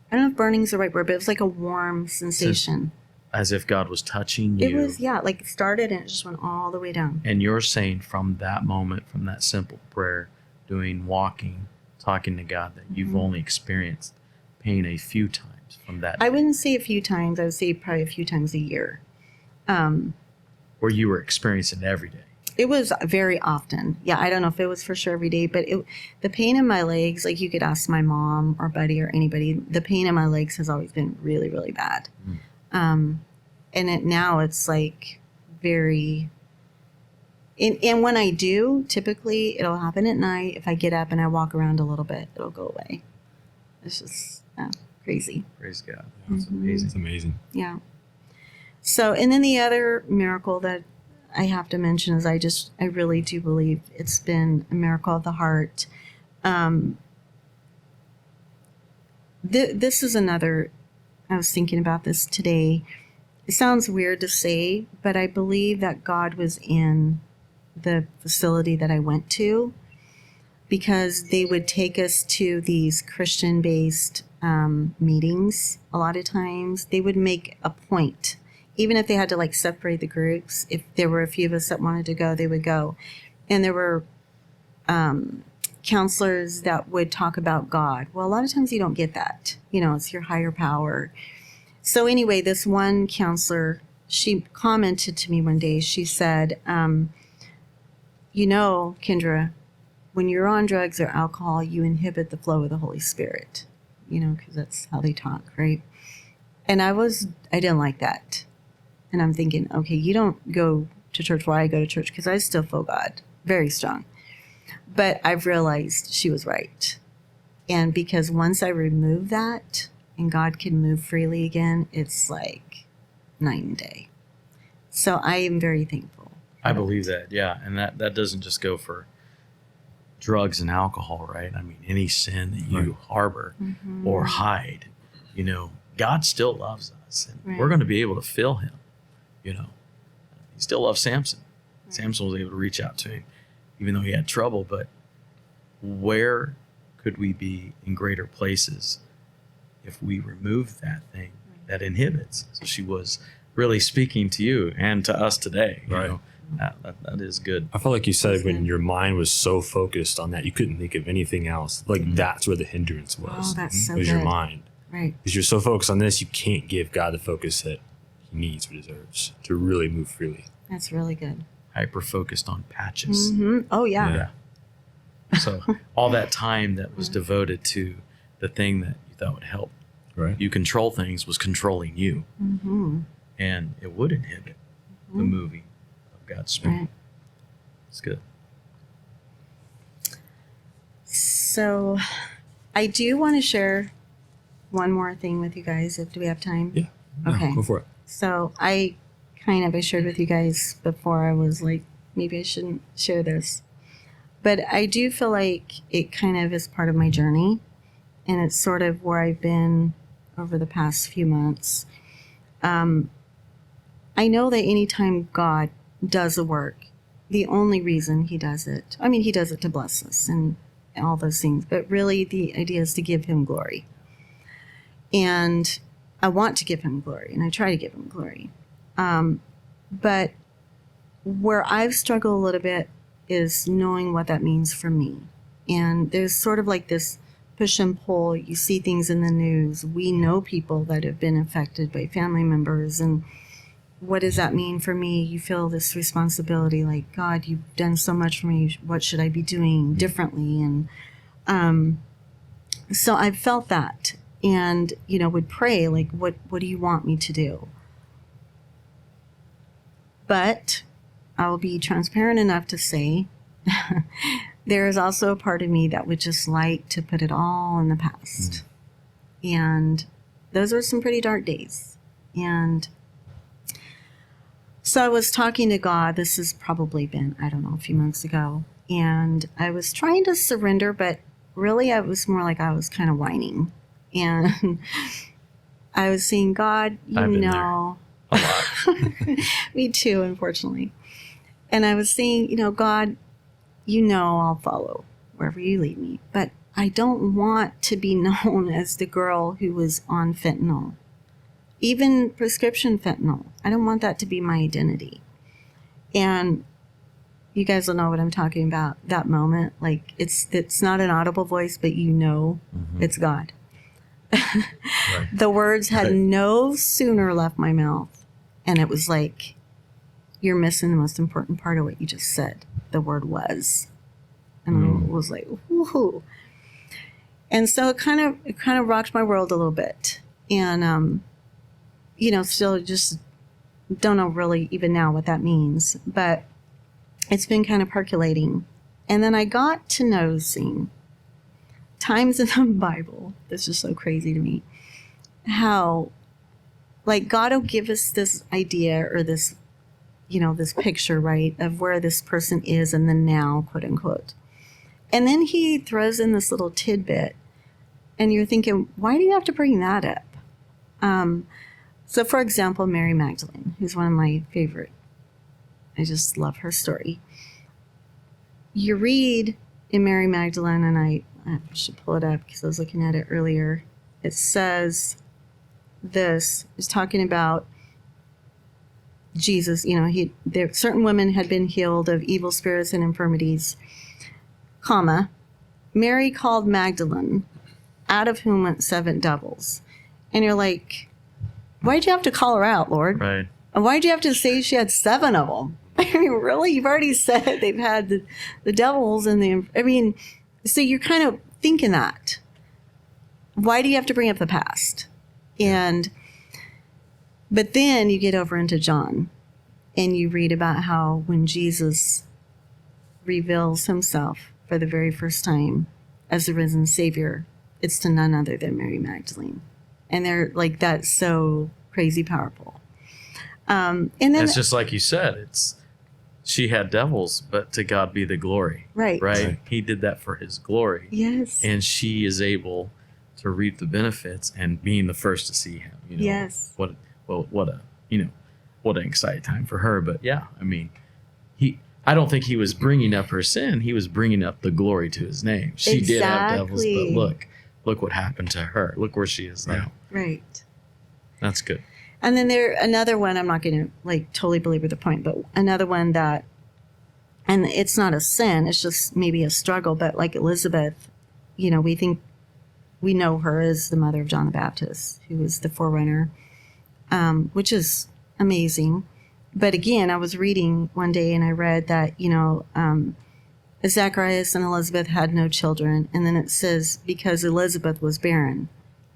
I don't know if burning's the right word, but it was like a warm sensation. As if God was touching you. It was, like it started and it just went all the way down. And you're saying from that moment, from that simple prayer, walking, talking to God, that you've only experienced pain a few times from that day. I wouldn't say a few times. I would say probably a few times a year. Where you were experiencing it every day. It was very often. Yeah, I don't know if it was for sure every day, but the pain in my legs, like you could ask my mom or Buddy or anybody, the pain in my legs has always been really, really bad. And now it's like very, and when I do, typically it'll happen at night. If I get up and I walk around a little bit, it'll go away. It's just crazy. Praise God. That's amazing. It's amazing. Yeah. So, and then the other miracle that I have to mention is I really do believe it's been a miracle of the heart. This is another, I was thinking about this today. It sounds weird to say, but I believe that God was in the facility that I went to, because they would take us to these Christian-based meetings. A lot of times they would make a point, even if they had to like separate the groups. If there were a few of us that wanted to go, they would go. And there were counselors that would talk about God. Well, a lot of times you don't get that. It's your higher power. So anyway, this one counselor, she commented to me one day, she said, Kendra, when you're on drugs or alcohol, you inhibit the flow of the Holy Spirit, because that's how they talk, right? And I didn't like that. And I'm thinking, okay, you don't go to church while I go to church, because I still feel God very strong. But I've realized she was right. And because once I remove that and God can move freely again, it's like night and day. So I am very thankful. I believe that, yeah. And that doesn't just go for drugs and alcohol, right? I mean, any sin that you harbor or hide, God still loves us. And we're going to be able to feel him, He still loves Samson. Right. Samson was able to reach out to him, even though he had trouble. But where could we be in greater places if we remove that thing that inhibits? So she was really speaking to you and to us today. Right. That is good. I felt like you said when your mind was so focused on that, you couldn't think of anything else. Like that's where the hindrance was. Oh, that's so was good. Your mind. Right. Because you're so focused on this, you can't give God the focus that he needs or deserves to really move freely. That's really good. Hyper-focused on patches. Oh, yeah. So all that time that was devoted to the thing that you thought would help you control things was controlling you. And it would inhibit the moving of God's Spirit. Right. It's good. So I do want to share one more thing with you guys. Do we have time? Yeah. Okay. Go for it. So I shared with you guys before, I was like, maybe I shouldn't share this. But I do feel like it kind of is part of my journey. And it's sort of where I've been over the past few months. I know that anytime God does a work, the only reason he does it, he does it to bless us and all those things. But really the idea is to give him glory. And I want to give him glory, and I try to give him glory. But where I've struggled a little bit is knowing what that means for me. And there's sort of like this push and pull. You see things in the news. We know people that have been affected by family members. And what does that mean for me? You feel this responsibility, like, God, you've done so much for me. What should I be doing differently? And so I've felt that. And, would pray, like, what do you want me to do? But I will be transparent enough to say there is also a part of me that would just like to put it all in the past. And those were some pretty dark days. And so I was talking to God. This has probably been, a few months ago. And I was trying to surrender, but really I was more like I was kind of whining. And I was saying, God, I've been there a lot. Me too, unfortunately. And I was saying, God, I'll follow wherever you lead me. But I don't want to be known as the girl who was on fentanyl. Even prescription fentanyl. I don't want that to be my identity. And you guys will know what I'm talking about, that moment. Like, it's not an audible voice, but it's God. Right. The words had no sooner left my mouth, and it was like, you're missing the most important part of what you just said. The word was. And I was like, woohoo. And so it kind of rocked my world a little bit. And, still just don't know really even now what that means. But it's been kind of percolating. And then I got to noticing times in the Bible, this is so crazy to me, how, like, God will give us this idea or this, this picture, right, of where this person is in the now, quote unquote. And then he throws in this little tidbit, and you're thinking, why do you have to bring that up? So, for example, Mary Magdalene, who's one of my favorite. I just love her story. You read in Mary Magdalene, and I should pull it up because I was looking at it earlier. It says this is talking about Jesus, certain women had been healed of evil spirits and infirmities, comma, Mary called Magdalene, out of whom went 7 devils. And you're like, why'd you have to call her out, Lord? Right. And why'd you have to say she had 7 of them? I mean, really? You've already said they've had the devils and so you're kind of thinking that. Why do you have to bring up the past? But then you get over into John and you read about how when Jesus reveals himself for the very first time as the risen Savior, it's to none other than Mary Magdalene. And they're like, that's so crazy powerful. And then it's just like you said, she had devils, but to God be the glory. Right. He did that for his glory. Yes. And she is able to reap the benefits and being the first to see him. Yes. What an exciting time for her. But yeah, I mean, I don't think he was bringing up her sin. He was bringing up the glory to his name. She did have devils, but look what happened to her. Look where she is now. Right. That's good. And then another one, I'm not going to totally belabor the point, but another one that, and it's not a sin, it's just maybe a struggle, but like Elizabeth, we know her as the mother of John the Baptist, who was the forerunner, which is amazing. But again, I was reading one day and I read that, Zacharias and Elizabeth had no children. And then it says, because Elizabeth was barren.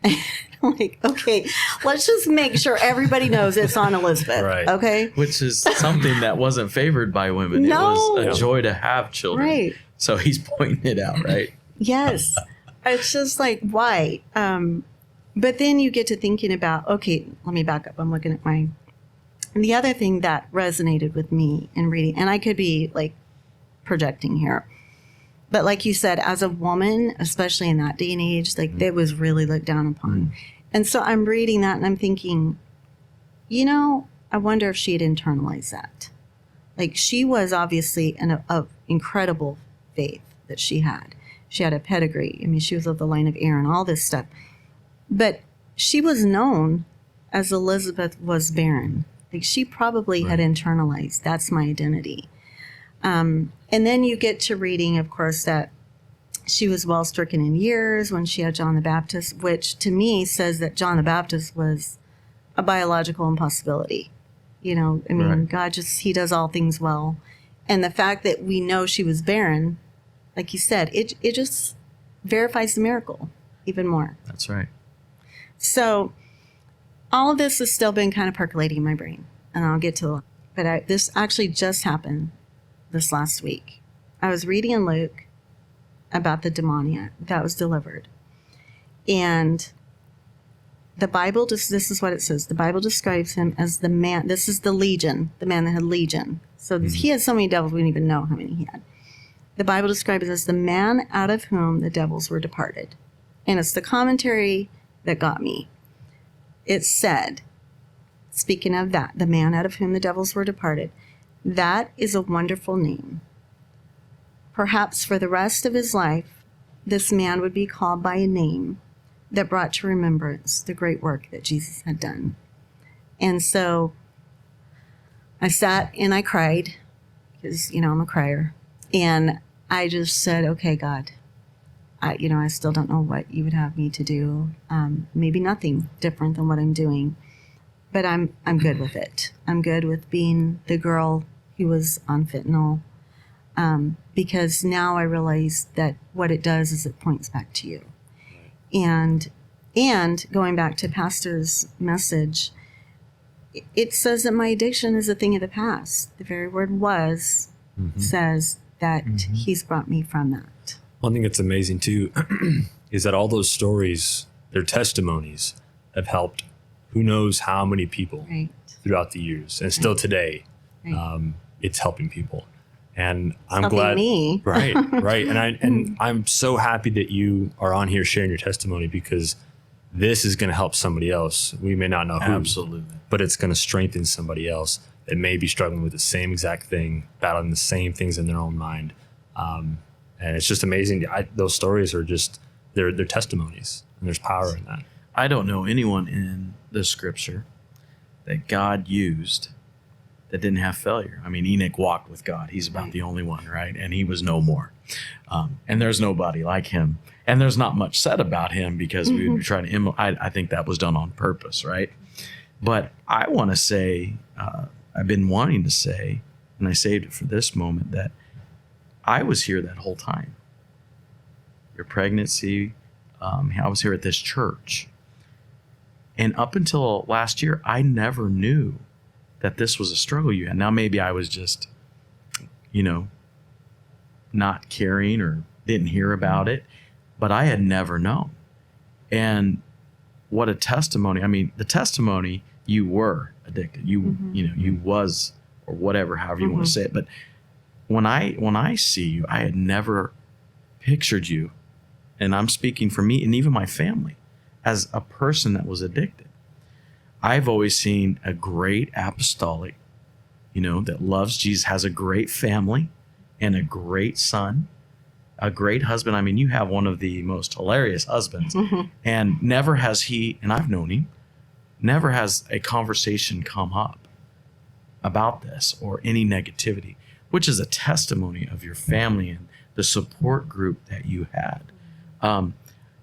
I'm like, okay, let's just make sure everybody knows it's on Elizabeth. Right. Okay. Which is something that wasn't favored by women. No. It was a joy to have children. Right. So he's pointing it out, right? Yes. It's just like, why? But then you get to thinking about, okay, let me back up. I'm looking at and the other thing that resonated with me in reading, and I could be projecting here, but like you said, as a woman, especially in that day and age, that was really looked down upon. And so I'm reading that and I'm thinking, I wonder if she had internalized that. She was obviously of incredible faith that she had. She had a pedigree. I mean, she was of the line of Aaron, all this stuff. But she was known as Elizabeth was barren. She probably had internalized, that's my identity. And then you get to reading, of course, that she was well stricken in years when she had John the Baptist, which to me says that John the Baptist was a biological impossibility. God he does all things well. And the fact that we know she was barren, like you said, it just verifies the miracle even more. That's right. So all of this has still been kind of percolating in my brain, and I'll get to it. But this actually just happened this last week. I was reading in Luke about the demoniac that was delivered. And the Bible, this is what it says. The Bible describes him as the man, this is the legion, the man that had legion. So he had so many devils, we don't even know how many he had. The Bible describes it as the man out of whom the devils were departed. And it's the commentary that got me. It said, speaking of that, the man out of whom the devils were departed, that is a wonderful name. Perhaps for the rest of his life, this man would be called by a name that brought to remembrance the great work that Jesus had done. And so I sat and I cried because, I'm a crier. And I just said, okay, God, I still don't know what you would have me to do. Maybe nothing different than what I'm doing, but I'm good with it. I'm good with being the girl who was on fentanyl, because now I realize that what it does is it points back to you. And going back to Pastor's message, it says that my addiction is a thing of the past. The very word was says that he's brought me from that. One thing that's amazing too is that all those stories, their testimonies, have helped who knows how many people throughout the years, and still today, it's helping people. And I'm glad, me. right. And I'm so happy that you are on here sharing your testimony, because this is going to help somebody else. We may not know who, Absolutely, but it's going to strengthen somebody else that may be struggling with the same exact thing, battling the same things in their own mind. And it's just amazing. Those stories are just, they're testimonies, and there's power in that. I don't know anyone in the scripture that God used that didn't have failure. I mean, Enoch walked with God. He's about the only one, right? And he was no more. And there's nobody like him. And there's not much said about him because we would be trying to I think that was done on purpose, right? But I want to say, I've been wanting to say, and I saved it for this moment, that I was here that whole time. Your pregnancy, I was here at this church. And up until last year, I never knew that this was a struggle you had. Now, maybe I was just, not caring or didn't hear about it, but I had never known. And what a testimony. I mean, the testimony, you were addicted. You was, or whatever, however you want to say it. But when I see you, I had never pictured you, and I'm speaking for me and even my family, as a person that was addicted. I've always seen a great apostolic, that loves Jesus, has a great family and a great son, a great husband. I mean, you have one of the most hilarious husbands, and never has he, and I've known him, never has a conversation come up about this or any negativity, which is a testimony of your family and the support group that you had.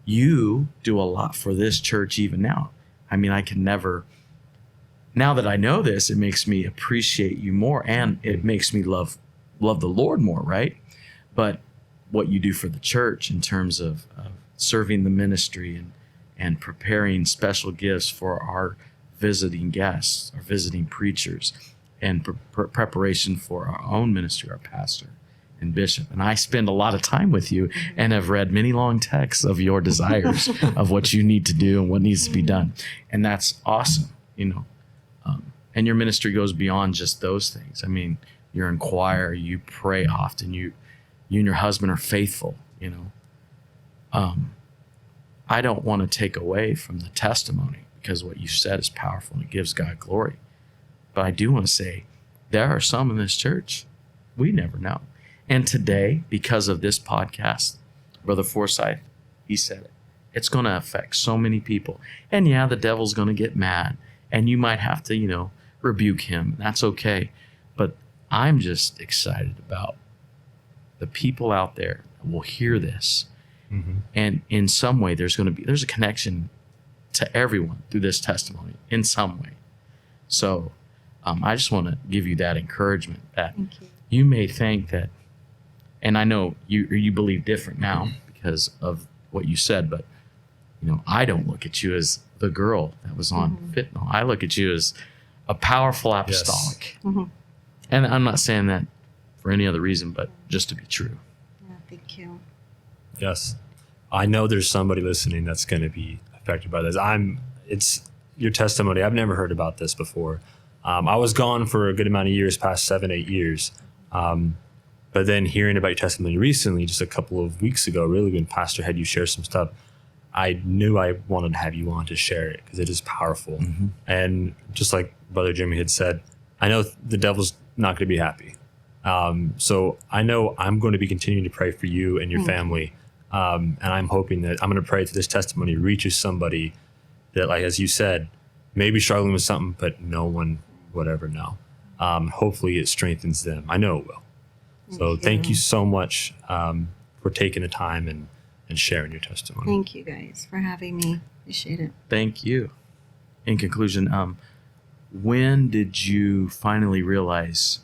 You do a lot for this church even now. I mean, I can never, now that I know this, it makes me appreciate you more, and it makes me love the Lord more, right? But what you do for the church in terms of serving the ministry and preparing special gifts for our visiting guests, our visiting preachers, and preparation for our own ministry, our pastor and bishop. And I spend a lot of time with you and have read many long texts of your desires of what you need to do and what needs to be done. And that's awesome, and your ministry goes beyond just those things. I mean, you're in choir, you pray often, you and your husband are faithful, I don't want to take away from the testimony, because what you said is powerful and it gives God glory. But I do want to say there are some in this church we never know. And today, because of this podcast, Brother Forsyth, he said it. It's going to affect so many people. And yeah, the devil's going to get mad, and you might have to, rebuke him. That's okay. But I'm just excited about the people out there that will hear this. And in some way, there's a connection to everyone through this testimony in some way. So I just want to give you that encouragement that you may think that, and I know you believe different now because of what you said, but I don't look at you as the girl that was on Fentanyl. I look at you as a powerful apostolic. Yes. And I'm not saying that for any other reason, but just to be true. Yeah, thank you. Yes. I know there's somebody listening that's going to be affected by this. It's your testimony. I've never heard about this before. I was gone for a good amount of years, past 7-8 years. But then hearing about your testimony recently, just a couple of weeks ago, really, when Pastor had you share some stuff, I knew I wanted to have you on to share it because it is powerful. And just like Brother Jimmy had said, I know the devil's not going to be happy. So I know I'm going to be continuing to pray for you and your family. And I'm hoping that I'm going to pray that this testimony reaches somebody that, like, as you said, may be struggling with something, but no one would ever know. Hopefully it strengthens them. I know it will. So thank you so much for taking the time and sharing your testimony. Thank you guys for having me. Appreciate it. Thank you. In conclusion, when did you finally realize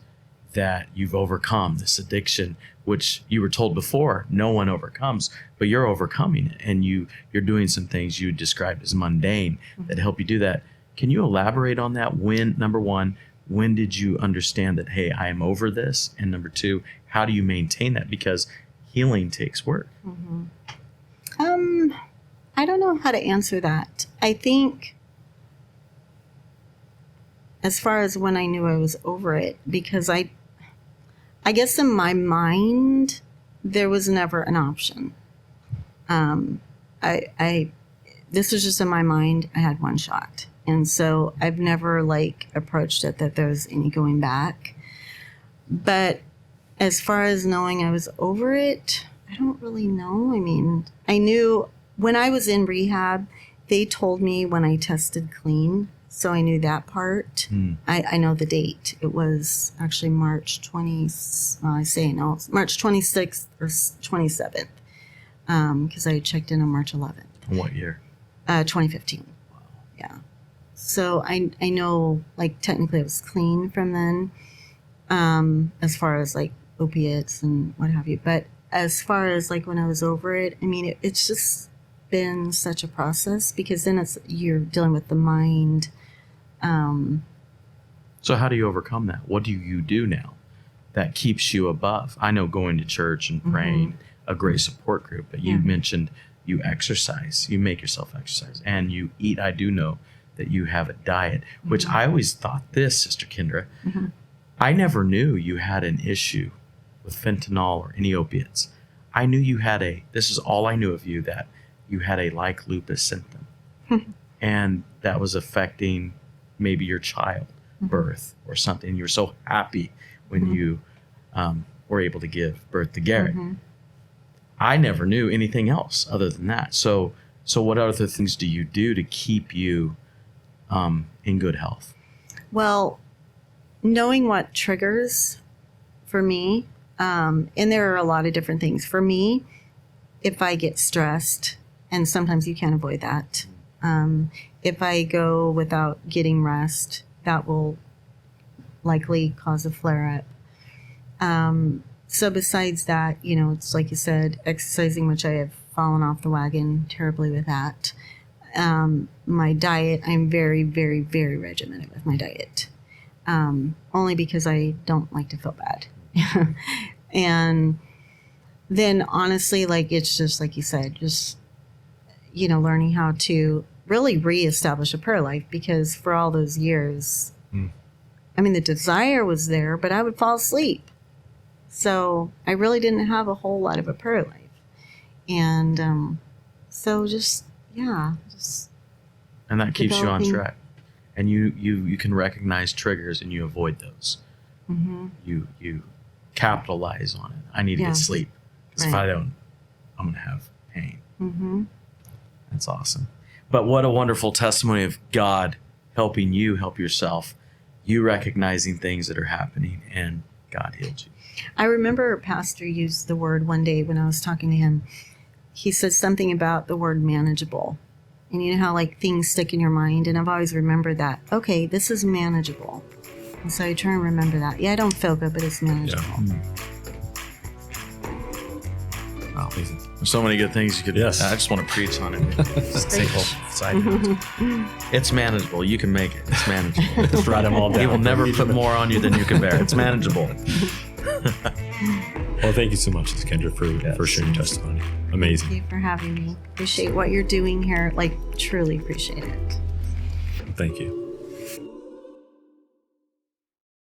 that you've overcome this addiction, which you were told before no one overcomes, but you're overcoming it, and you're doing some things you described as mundane that help you do that? Can you elaborate on that? Number one, when did you understand that, hey, I am over this? And number two, how do you maintain that? Because healing takes work. I don't know how to answer that. I think as far as when I knew I was over it, because I guess in my mind, there was never an option. This was just in my mind. I had one shot. And so I've never approached it that there's any going back. But as far as knowing I was over it, I don't really know. I mean, I knew when I was in rehab, they told me when I tested clean. So I knew that part. I know the date. It was actually March 26th or 27th. Because I checked in on March 11th. What year? 2015. Wow. Yeah. So I know, like, technically I was clean from then, as far as like opiates and what have you. But as far as like when I was over it, I mean, it's just been such a process, because then you're dealing with the mind. So how do you overcome that? What do you do now that keeps you above? I know going to church and praying, a great support group, but you mentioned you exercise, you make yourself exercise, and you eat. I do know that you have a diet, which I always thought this, Sister Kendra, I never knew you had an issue with fentanyl or any opiates. I knew you had this is all I knew of you, that you had a like lupus symptom. And that was affecting maybe your child birth or something. You were so happy when you were able to give birth to Garrett. I never knew anything else other than that. So what other things do you do to keep you in good health? Well, knowing what triggers for me, and there are a lot of different things. For me, if I get stressed, and sometimes you can't avoid that, if I go without getting rest, that will likely cause a flare-up. So besides that, it's like you said, exercising, which I have fallen off the wagon terribly with that. My diet, I'm very, very, very regimented with my diet. Only because I don't like to feel bad. And then honestly, like, it's just like you said, just, learning how to really reestablish a prayer life, because for all those years, I mean, the desire was there, but I would fall asleep. So I really didn't have a whole lot of a prayer life. And so just. And that keeps you on track. And you can recognize triggers and you avoid those. You capitalize on it. I need to get sleep. Because if I don't, I'm going to have pain. That's awesome. But what a wonderful testimony of God helping you help yourself. You recognizing things that are happening, and God healed you. I remember Pastor used the word one day when I was talking to him. He said something about the word manageable. And you know how like things stick in your mind? And I've always remembered that. Okay, this is manageable. And so I try and remember that. Yeah, I don't feel good, but it's manageable. Wow. There's so many good things you could do. I just want to preach on it. Just take a side note. It's manageable. You can make it. It's manageable. Just write them all down. He will never put more on you than you can bear. It's manageable. Well, thank you so much, Kendra, for sharing your testimony. Amazing. Thank you for having me. Appreciate what you're doing here. Like, truly appreciate it. Thank you.